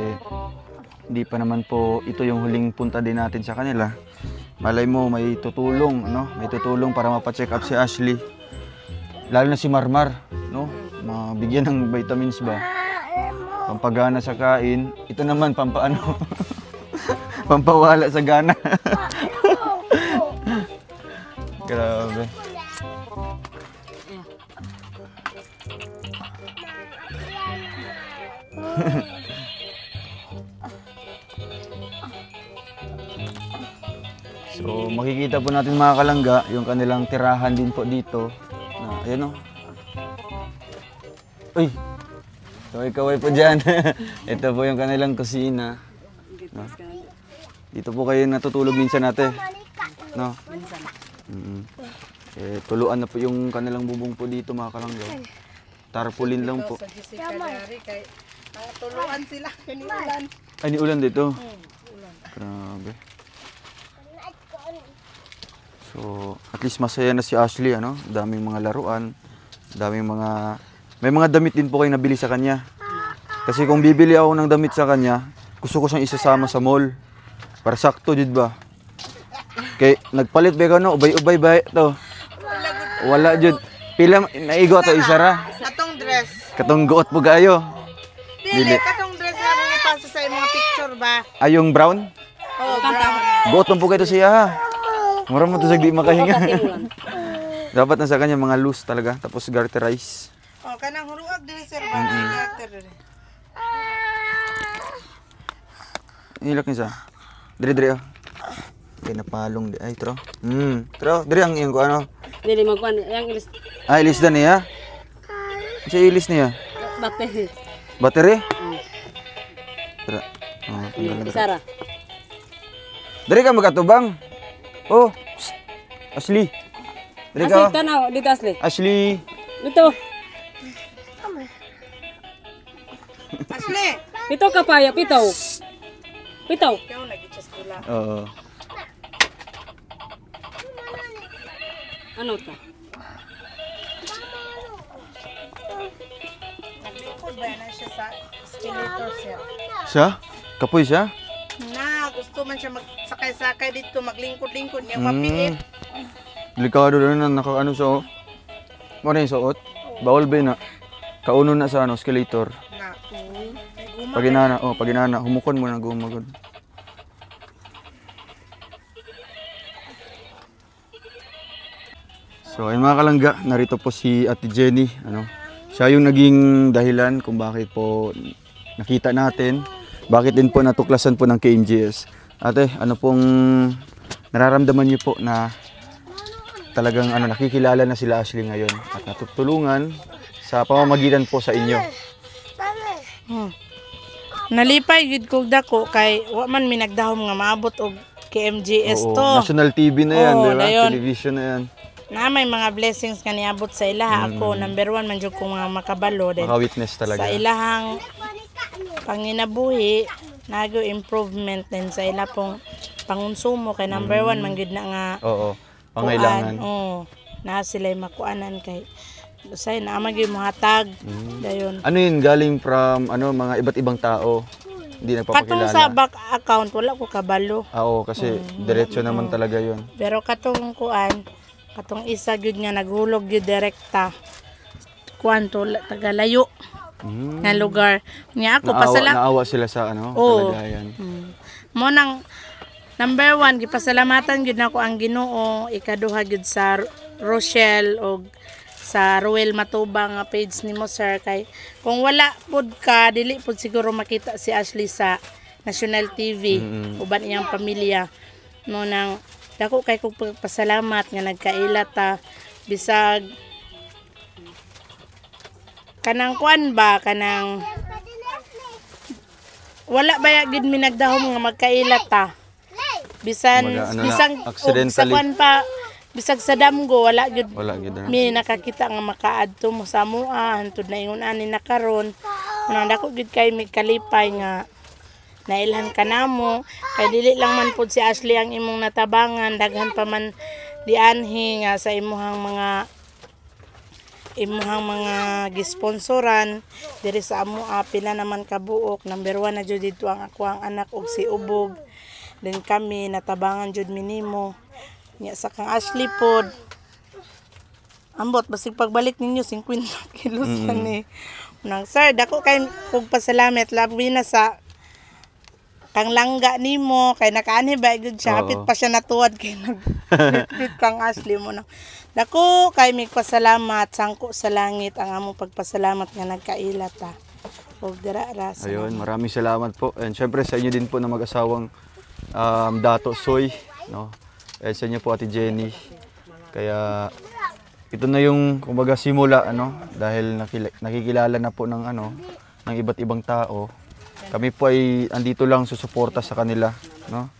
hindi pa naman po ito yung huling punta din natin sa kanila. Malay mo may tutulong, no? May tutulong para mapa-check up si Ashley. Lalo na si Marmar, no? Mabigyan ng vitamins ba? Pampagana sa kain. Ito naman pampaano? Pampawala sa gana. Grabe. So makikita po natin mga kalangga yung kanilang tirahan din po dito na ayan o. Uy! Kaway-kaway po dyan. Ito po yung kanilang kusina. No? Dito po kayo natutulog minsan natin. No? Tuluan na po yung kanilang bubong po dito mga kalangga. Tarpaulin lang po. Sa Jessica Dari kay tuluan sila kaniulan. Ay, ni ulan dito. Grabe. So, at least masaya na si Ashley, ano? Daming mga laruan, daming mga... May mga damit din po kayo nabili sa kanya. Kasi kung bibili ako ng damit sa kanya, gusto ko siyang isasama sa mall. Para sakto, jud ba? Kay, nagpalit ba ka, no? Ubay-ubay ba ito? Wala, jud. Pila, naigo ito, isara. Katong dress. Katong goot po gayo. Dili, katong dress na mong ipasa sa mga picture ba? Ay, yung brown? Oh, brown. Goot po kayo siya, ha? Mura mo ito sa di makahinga. Dapat na sa kanya mga loose talaga. Tapos garterize. Oh, kanang huruag dili sir ba? Garter. Ilak niya sa. Diri oh. Kay napalong di. Ay, tro. Tro, diri ang iyong ano. Dili magkuan yang ilis Ay, ilis na niya. Siya ilis niya. battery. Battery? Tara. Oh, tanggal na. Isara. Diri ka magatubang. Oh, psst. Ashley. Diri Asli ka. tanaw dito Asli. Ashley. Dito. Asli. Pito ka pa ya, pito. Pito. Ikaw nag-chas kula. Oo. Ano to? Naglingkod ba na siya sa escalator sir? Siya? Kapoy siya? Na, gusto man siya magsakay-sakay dito, maglingkod-lingkod niya, mapiit. Delikado na nakaano sa oh. Mo na yung suot. Bawal ba na? Kauno na sa ano, escalator. Na, Pag inana, humukon mo na gumagod. So ayun mga kalangga, narito po si Ate Jenny. Ano, siya yung naging dahilan kung bakit po nakita natin, bakit din po natuklasan po ng KMJS. Ate, ano pong nararamdaman niyo po na talagang ano, nakikilala na sila Ashley ngayon at natutulungan sa pamamagitan po sa inyo? Nalipay gid kog dako kay wa man mi nagdahom nga maabot og KMJS Oo, to. national TV na yan, Oo, di ba? dayon. Television na yan. Na may mga blessings nga niabot sa ilaha ako. Number 1 man jud ko mga makabalo din. Maka-witness talaga. Sa ilahang panginabuhi, nago improvement din sa ila pong pangonsumo kay number 1 man gid na nga Oo, pangailangan. Oo. Na sila makuanan kay say na magyud mo hatag. Dayon. Ano yun, galing from ano mga iba't ibang tao? Hindi Katong nagpapakilala? sa bank account wala ko kabalo. Oo, kasi diretso naman talaga yun. Pero katong kuan, katong isa gyud nga naghulog gyud direkta. Kuan to tagalayo. nga lugar. Nga ako Naawa sila sa ano, Oo. kalagayan. Mo nang number 1 gipasalamatan gyud nako ang Ginoo, ikaduha gyud sa Rochelle o sa Roel Matubang nga page nimo sir, kay kung wala pud ka dili pud siguro makita si Ashley sa National TV uban iyang pamilya. Mo nang dako kay kog pasalamat nga nagkaila ta bisag kanang kuan ba kanang wala ba gid mi nagdahom nga magkaila ta. Bisan sa kuan pa bisag sa damgo wala gid mi nakakita nga makaadto mo sa mua hantud na ingon ani na karon. Nang dako gid kay mi kalipay nga nailhan ka namo kay dili lang man pud si Ashley ang imong natabangan, daghan pa man dianhi nga sa imuhang mga gisponsoran diri sa amo pila naman kabuok. Number 1 na jud dito ang ako ang anak og si Ubog, then kami natabangan jud minimo nya sa kang Ashley pod ambot basig pagbalik ninyo 50 kilos ni nang sir dako kay kog pasalamat labi na sa kang langga nimo kay nakaani ba gud siya hapit pa siya natuwad kay naglit kang Ashley mo na dako kay migpasalamat sangko sa langit ang among pagpasalamat nga nagkaila ta og dira ra. Ayun, maraming salamat po. And syempre sa inyo din po na mag-asawang Dato Soy, no? And sa inyo po Ate Jenny. Kaya ito na yung kumbaga simula ano dahil nakikilala na po ng ano ng iba't ibang tao. Kami po ay andito lang susuporta sa kanila, no?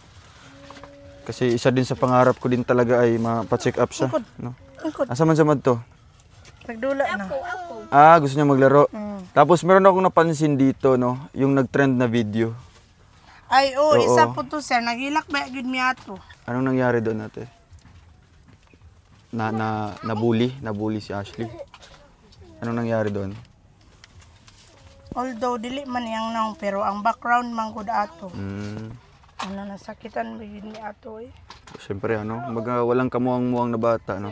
Kasi isa din sa pangarap ko din talaga ay mapa-check up siya, no? Asa man samad to? Nagdula na. Gusto niya maglaro. Tapos meron akong napansin dito, no, yung nag-trend na video. Ay, isa po to sir, nagilak ba gud mi ato. Anong nangyari doon ate? Nabully si Ashley. Anong nangyari doon? Although dili man yang nang pero ang background man gud ato. Ano nasakitan ba yun ni ato eh. Siyempre ano, walang kamuang-muang na bata no.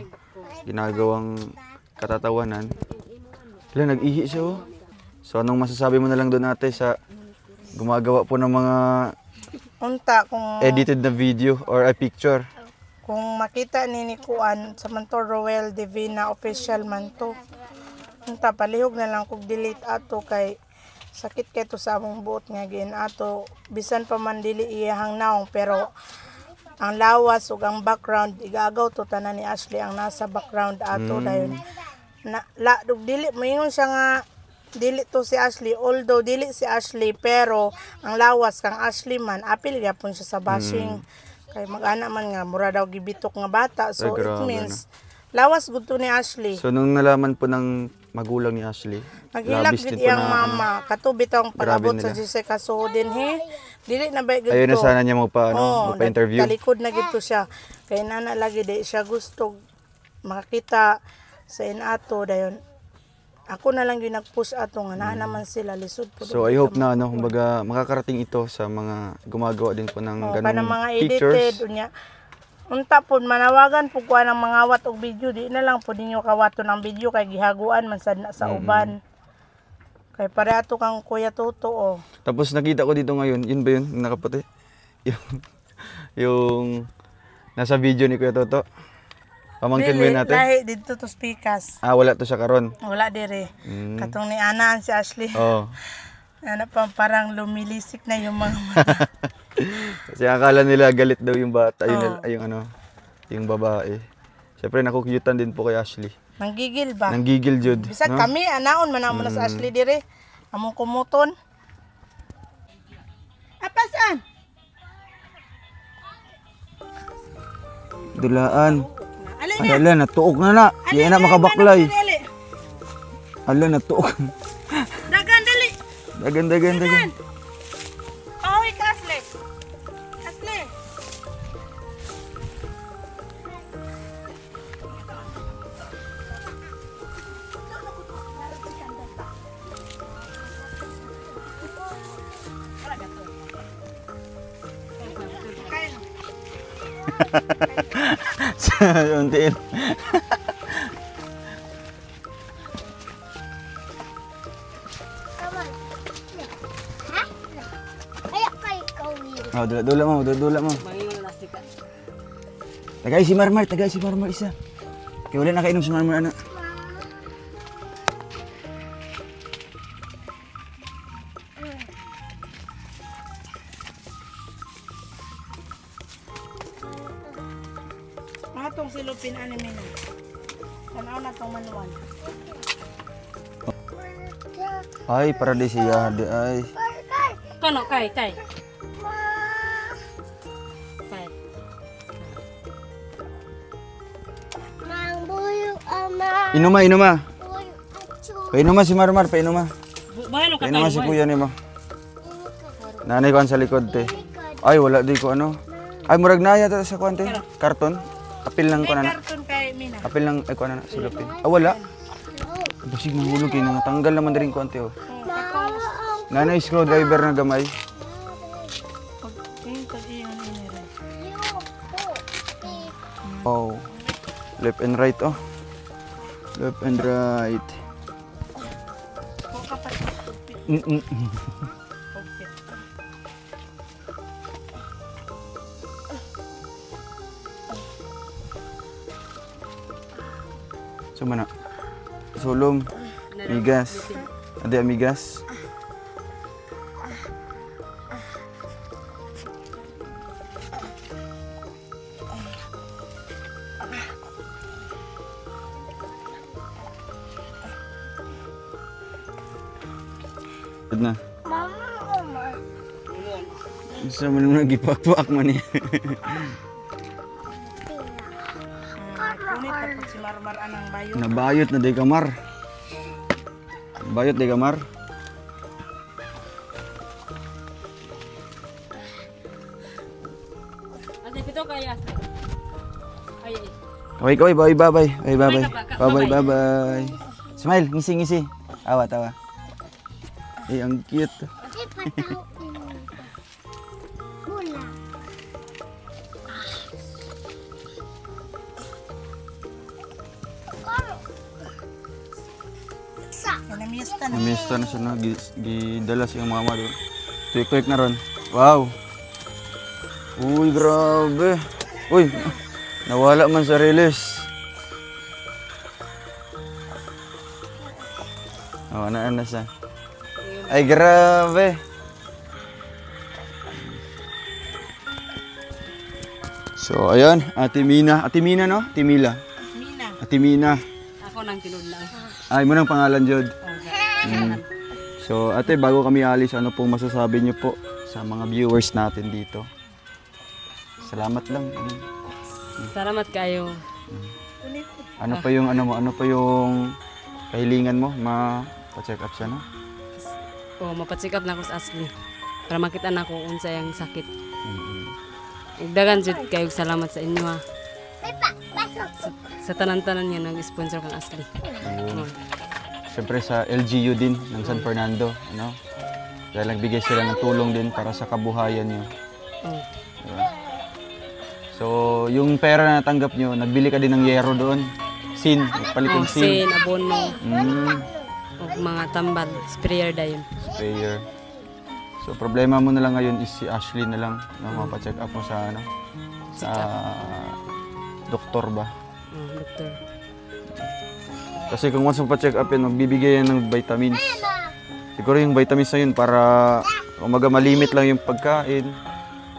Ginagawang katatawanan. Wala nag-ihi siya oh. So anong masasabi mo na lang doon ate sa gumagawa po ng mga edited na video or a picture? Kung makita ni Kuan sa Mantor Roel Divina official man to. Unta palihog na lang kog delete ato kay sakit kay to sa among buot nga gin ato bisan pa man dili iyahang naong pero ang lawas ug ang background igagaw to tanan ni Ashley ang nasa background ato dayon dili moingon siya nga dili to si Ashley, although dili si Ashley pero ang lawas kang Ashley man apil gyapon siya sa bashing kay mag-ana man nga mura daw gibitok nga bata so it means lawas gud to ni Ashley. So nung nalaman po ng magulang ni Ashley, naghilak gid iyang mama katubi tong pag-abot sa Jessica so din dili na ba gid to. Ayun na sana niya magpa-interview. Talikod na gid to siya kay nana lagi di siya gusto makita sa inato dayon. Ako na lang yung nag-push ato nga na naman sila lisod po. So I hope na kumbaga makakarating ito sa mga gumagawa din po ng ganung mga pictures. Edited unya. Unta po manawagan po kuha ng mga wat og video di na lang po ninyo kawato ng video kay gihaguan man sa uban. Kay pare ato kang Kuya Toto Tapos nakita ko dito ngayon, yun ba yun nakaputi? yung nasa video ni Kuya Toto. Pamangkin mo yun natin? Lahi dito to speakers. Wala to sa karon. Wala dire. Katong ni Anaan si Ashley. Ano pa parang lumilisik na yung mga mata. Kasi akala nila galit daw yung bata, yung babae. Siyempre nakukyutan din po kay Ashley. Nanggigil ba? Nanggigil jud. Bisag kami anaon man mo na sa Ashley dire. Among kumuton. Apasan? Dulaan. Ala natuok na. Di na makabaklay. Ala natuok. Dagan dali. Dagan. Oy, Ashley. Ashley. Untiin. Oh, dula mo. Mangingon na sika. Tagay si Marmar isa. Kaya wala nakainom si Marmar, anak. Mga tong silupin anime na. Tanaw na tong manuan. Ay, para di siya, di ay. Kano, kay. Kay. Inuma. Painuma si Marmar, painuma. Bahay no Painuma si kuya ni mo. Nanay ko sa likod, te. Ay, wala di ko ano. Ay, murag na yata sa kuwan, te. Karton. Apil lang ko na. Karton kay Mina. Apil lang, ay kuwan na, silupin. Ah, wala. Basig mahulog kayo, natanggal naman na rin kuwan, te, oh. Nanay screwdriver na gamay. Oh. Left and right, oh. Left and right. Sumana. Sulom. Migas. Ada migas. Na. Isa mo naman nagipakpak man eh. Kunit tapos si Marmar anang bayo. Nabayot na day kamar. Bayot day kamar. Ate pito kaya. Ay. Kaway, bye. Smile, ngisi. Tawa. Eh, ang cute. Namista na siya, no? Gidala siyang mama doon. Tuwik-tuwik na ron. Wow! Uy, grabe! Uy! Nawala man sa release. Oh, na siya. Ay, grabe! So, ayan. Ate Mina, no? Timila. Ate Mina. Ako nang tinod lang. Ay, mo nang pangalan, Jod. So, ate, bago kami alis, ano pong masasabi niyo po sa mga viewers natin dito? Salamat lang. Salamat kayo. Ano pa yung kahilingan mo? Ma-check up siya, no? O, mapatsikap na ako sa Ashley. Para makita na kung unsa yung sakit. Dagan jud kayo salamat sa inyo, ha. Sa tanan-tanan niya nag-sponsor kang Ashley. Siyempre sa LGU din ng San Fernando, ano? Dahil nagbigay sila ng tulong din para sa kabuhayan niyo. Diba? So, yung pera na natanggap niyo, nagbili ka din ng yero doon. Sin, palit yung sin. Sin, abono. O mga tambal, sprayer dayon. Sprayer. So, problema mo na lang ngayon is si Ashley na lang. No? Mapacheck up mo sa, ano? Sa doktor ba? Doktor. Kasi kung once mo pa-check up yan, magbibigay yan ng vitamins. Siguro yung vitamins na yun para umaga malimit lang yung pagkain.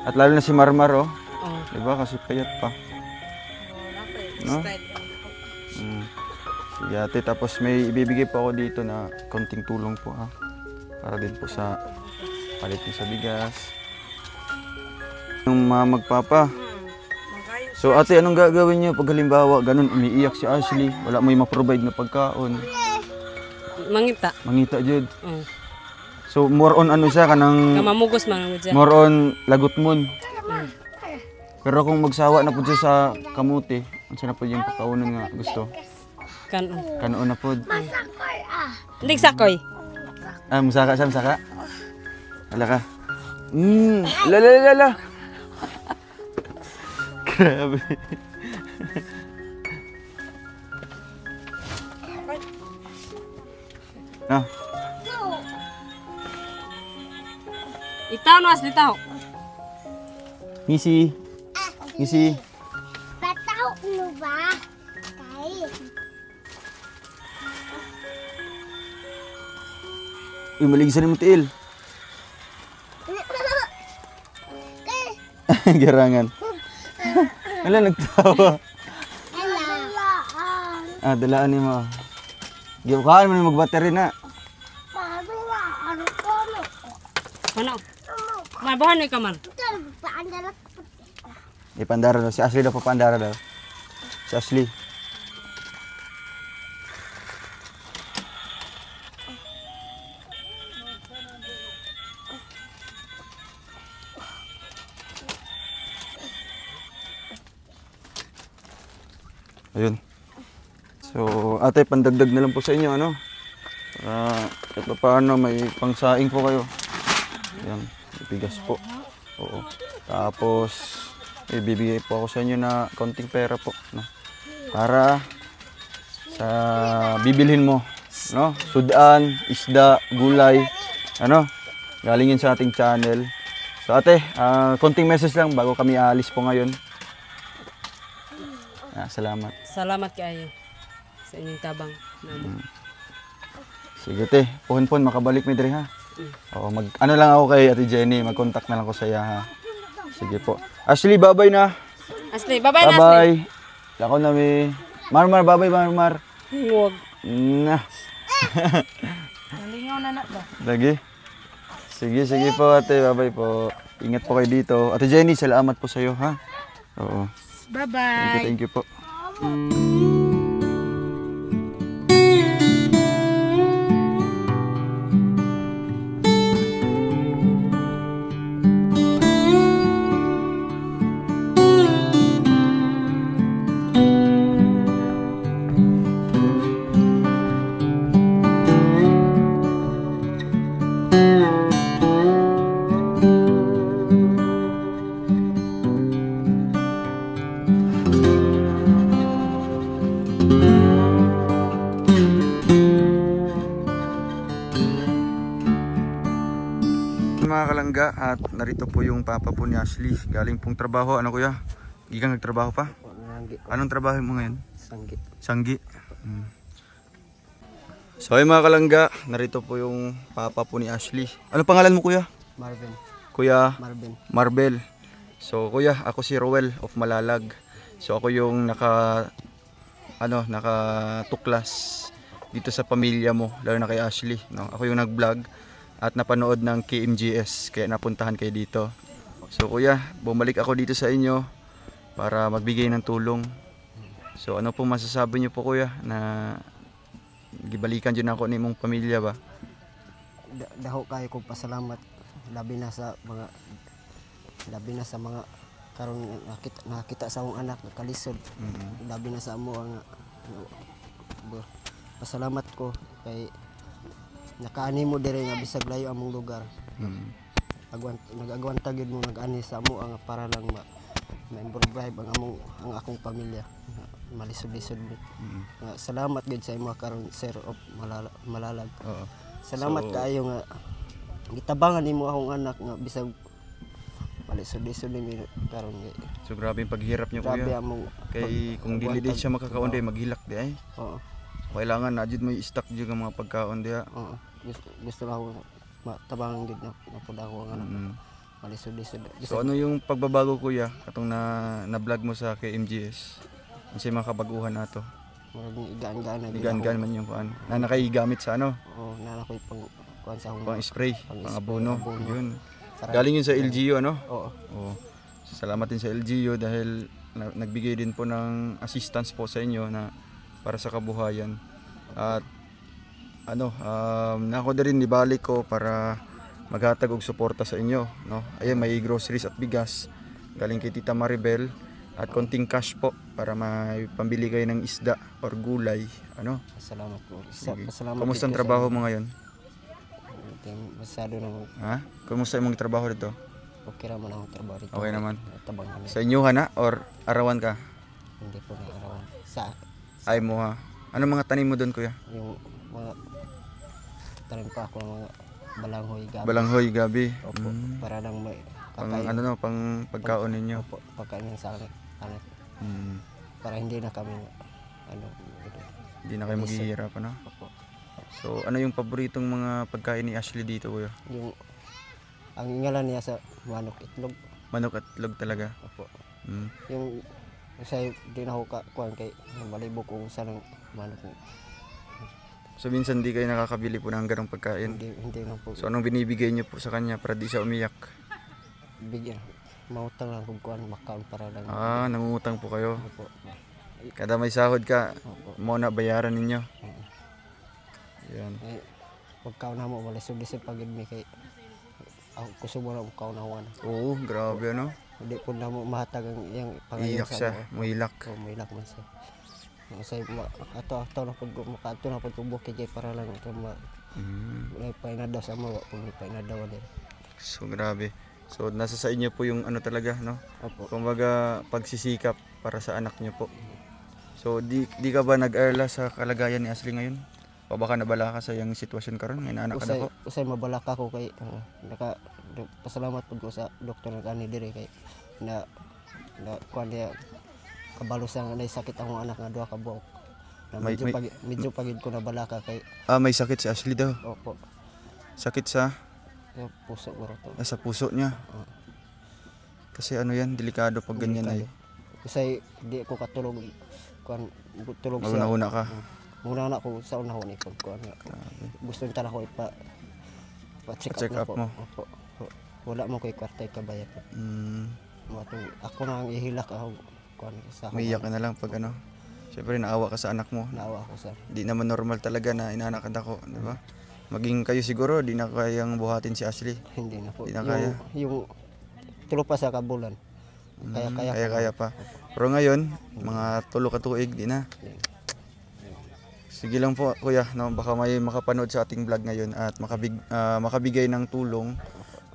At lalo na si Marmar, oh. Diba? Kasi payat pa. No? Sige ate, tapos may ibibigay po ako dito na konting tulong po, ha. Para din po sa palit sa bigas. Yung mga magpapa. So ate, anong gagawin niyo pag halimbawa ganun umiiyak si Ashley, wala mo yung ma-provide na pagkaon? Mangita jud. So more on ano siya kanang kamamugos man siya. More on lagot mon. Pero kung magsawa na pud siya sa kamuti, unsa na pud yung pagkaunon nga gusto? Kanon na pud. Hindi sakoy. Ah, musaka siya, musaka. Wala ka. Lala. Grabe. Ah. Itaw no as ditaw. Ngisi. Ngisi. Patao mo ba? Kay. Uy, maligisan mo tiil. Garangan. Wala, nagtawa. Ah, dalaan ni mo. Gibukaan mo na mag-battery na. Ano? Mabahan ni Kamal. Ipandara daw. Si Ashley daw papandara daw. Si Ashley. Ayun. So, ate, pandagdag na lang po sa inyo, ano? Kahit pa paano, may pangsaing po kayo. Ayan, bigas po. Oo. Tapos, ibibigay po ako sa inyo na konting pera po, no? Para sa bibilhin mo, no? Sudan, isda, gulay, ano? Galing yun sa ating channel. So, ate, konting message lang bago kami aalis po ngayon. Salamat. Salamat kayo sa inyong tabang. Sige te, puhon-puhon makabalik mi diri ha. Oo, ano lang ako kay Ate Jenny, mag-contact na lang ko sa iya ha. Sige po. Ashley, bye-bye na. Ashley, bye-bye na Ashley. Bye-bye. Lako na mi. Marmar, bye-bye Marmar. Huwag. Na. Nalingaw na ba? Lagi. Sige po ate, bye-bye po. Ingat po kayo dito. Ate Jenny, salamat po sa iyo ha. Oo. Bye-bye. Thank you po. Mga kalangga, at narito po yung papa po ni Ashley. Galing pong trabaho. Ano kuya? Gigang nagtrabaho pa? Anong trabaho mo ngayon? Sanggi. So ay mga kalangga, narito po yung papa po ni Ashley. Ano pangalan mo kuya? Marvin. Kuya? Marvin. Marbel. So kuya, ako si Rowel of Malalag. So ako yung nakatuklas dito sa pamilya mo, lalo na kay Ashley, no? Ako yung nag-vlog at napanood ng KMGS, kaya napuntahan kayo dito. So kuya, bumalik ako dito sa inyo para magbigay ng tulong. So ano po masasabi niyo po kuya na gibalikan dyan ako ni mong pamilya ba? Daho kayo kong pasalamat labi na sa mga karon nakita sa akong anak nakalisod. Labi na sa amo ang pasalamat ko kay nakaani mo dire nga bisag layo among lugar. Nag-agwanta gid mo nag-ani sa amo ang para lang ma-improve ang akong pamilya. Malisod-lisod. Salamat gid sa imo karon Sir of Malalag. Salamat kaayo nga gitabangan nimo akong anak nga bisag malisod-lisod ni karon. So grabe yung paghirap niyo Grabe kuya. among Kay kung dili di siya makakaon di maghilak di ay. Oo. Kailangan na jud mo i-stock jud ang mga pagkaon diha. Oo. Gusto lang ako matabangan gid na pud ako ang anak. Malisod-lisod. So ano yung pagbabago kuya katong na-vlog mo sa KMGS? Ano sa mga kabaguhan nato? Murag igaan-gaan na. Igan-gan man yung kuan. Na nakaigamit sa ano? Oo, na ako'y pang kuan sa akong Pang spray, pang abono. Yun. Para- Galing yun sa LGU ano? Oo. Oo. Salamat din sa LGU dahil nagbigay din po ng assistance po sa inyo na para sa kabuhayan. At nako din ibalik ko para maghatag og suporta sa inyo, no? Ayan, may groceries at bigas galing kay Tita Maribel at konting cash po para may pambili kayo ng isda or gulay, ano? Salamat po. Sige. Pasalamat. Kumusta ang din trabaho sa mo ngayon? Masyado na Ha? Kumusta yung trabaho dito? okay naman ang trabaho dito. Okay naman. Tabang kami. Sa inyo na or arawan ka? Hindi po na arawan. Sa Ay mo ha. Ano mga tanim mo doon kuya? yung mga tanim pa ako ng mga balanghoy gabi. Balanghoy, gabi. Opo, para lang may Pang ano no, pang pagkaon ninyo. Opo, pagkain sa anak. Para hindi na kami Hindi na kayo maghihirap, ano? Opo. So, ano yung paboritong mga pagkain ni Ashley dito, kuya? Ang ngalan niya sa manok itlog. Manok at itlog talaga? Opo. Mm. Yung sa'yo, di na ako kuhan kay malibog kung saan ang manok. So, minsan di kayo nakakabili po ng ganong pagkain? Hindi na po. So, anong binibigay niyo po sa kanya para di siya umiyak? Bigyan. Mautang lang kung kuhan, makaon para lang. Nangungutang po kayo? Opo. Kada may sahod ka, Opo. mo na bayaran ninyo? Yan. Pagkaon na mo, malisod-lisod pag mi kay ako gusto mo na kaunawan. Oo, grabe ano? Hindi po na mo mahatag ang iyang Iyak siya, muhilak. Muhilak man siya. Kasi ato na pag makato na pag bukid kay para lang ito may painadaw sa mga kung may painadaw din. So grabe. So nasa sa inyo po yung ano talaga, no? Opo. Kumbaga pagsisikap para sa anak niyo po. So di ka ba nag-alala sa kalagayan ni Ashley ngayon? O baka nabala ka sa yung sitwasyon karon may anak ka na po? Usay mabala ka ko kay pasalamat pud ko sa doktor ng ani dire kay na kuan dia kabalo sa nga sakit ang anak nga duha ka buok. Na medyo pagid ko na balaka kay may sakit si Ashley daw. Opo. Sakit sa puso ko to. Sa puso niya. Kasi ano yan, delikado pag ganyan ay. Kasi di ko katulog kuan tulog sa. Una ka. Muna na ko sa unahon ipon ko. Gusto nita na ko check up mo. Opo. Wala mo ko'y kwarta kabayad. Ako na ang ihilak ako. Umiyak ka na lang pag ano. Siyempre naawa ka sa anak mo. Naawa ko sa. Di naman normal talaga na inanakan ako, di ba? Maging kayo siguro, di na kayang buhatin si Ashley. Hindi na po. Di na kaya. Yung tulo pa sa kabulan. Kaya pa. Pero ngayon, mga tulo ka tuig, di na. Sige lang po kuya, no? Baka may makapanood sa ating vlog ngayon at makabigay ng tulong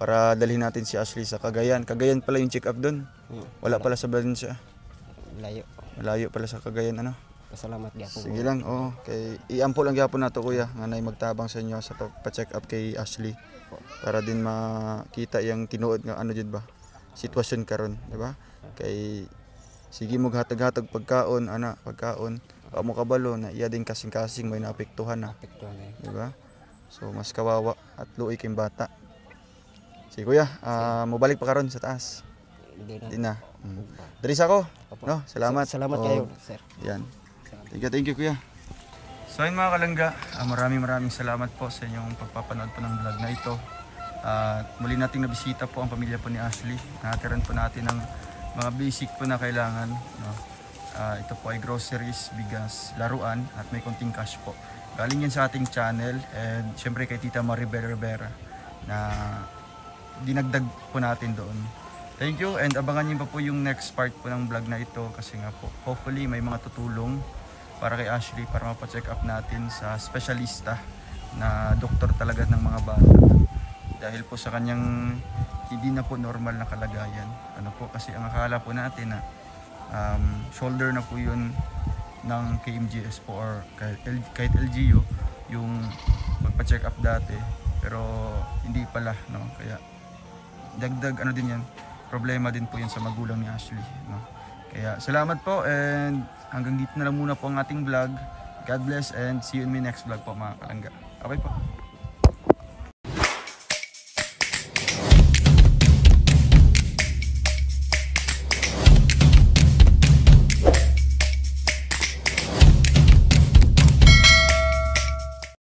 para dalhin natin si Ashley sa Cagayan. Cagayan pala yung check up doon. Wala pala sa Valencia. Malayo pala sa Cagayan, ano? Pasalamat gyapon. Sige lang, kay iampo lang gyapon nato kuya nga nay magtabang sa inyo sa pa-check up kay Ashley para din makita yung tinuod nga ano jud ba sitwasyon karon, di ba? Kay sige mo hatag-hatag pagkaon, pagkaon. Mo kabalo na iya din kasing-kasing may naapektuhan na. Di ba? So mas kawawa at luoy kay bata. Sige kuya, mobalik pa karon sa taas. Hindi na. Daris ako. No, salamat. Salamat kayo, sir. Yan. Thank you kuya. So ayun mga kalangga, maraming salamat po sa inyong pagpapanood po ng vlog na ito. Muli nating nabisita po ang pamilya po ni Ashley. Natiran po natin ng mga basic po na kailangan, no? Ito po ay groceries, bigas, laruan at may konting cash po. Galing yan sa ating channel and syempre kay Tita Maribel Rivera na dinagdag po natin doon. Thank you and abangan niyo pa po yung next part po ng vlog na ito kasi nga po hopefully may mga tutulong para kay Ashley para mapa-check up natin sa specialista na doktor talaga ng mga bata. Dahil po sa kanyang hindi na po normal na kalagayan. Ano po kasi ang akala po natin na shoulder na po yun ng KMGS po or kahit LGU yung magpa-check up dati pero hindi pala, no? Kaya dagdag ano din yan, problema din po yan sa magulang ni Ashley, no? Kaya salamat po and hanggang dito na lang muna po ang ating vlog. God bless and see you in my next vlog po mga kalangga. Okay po.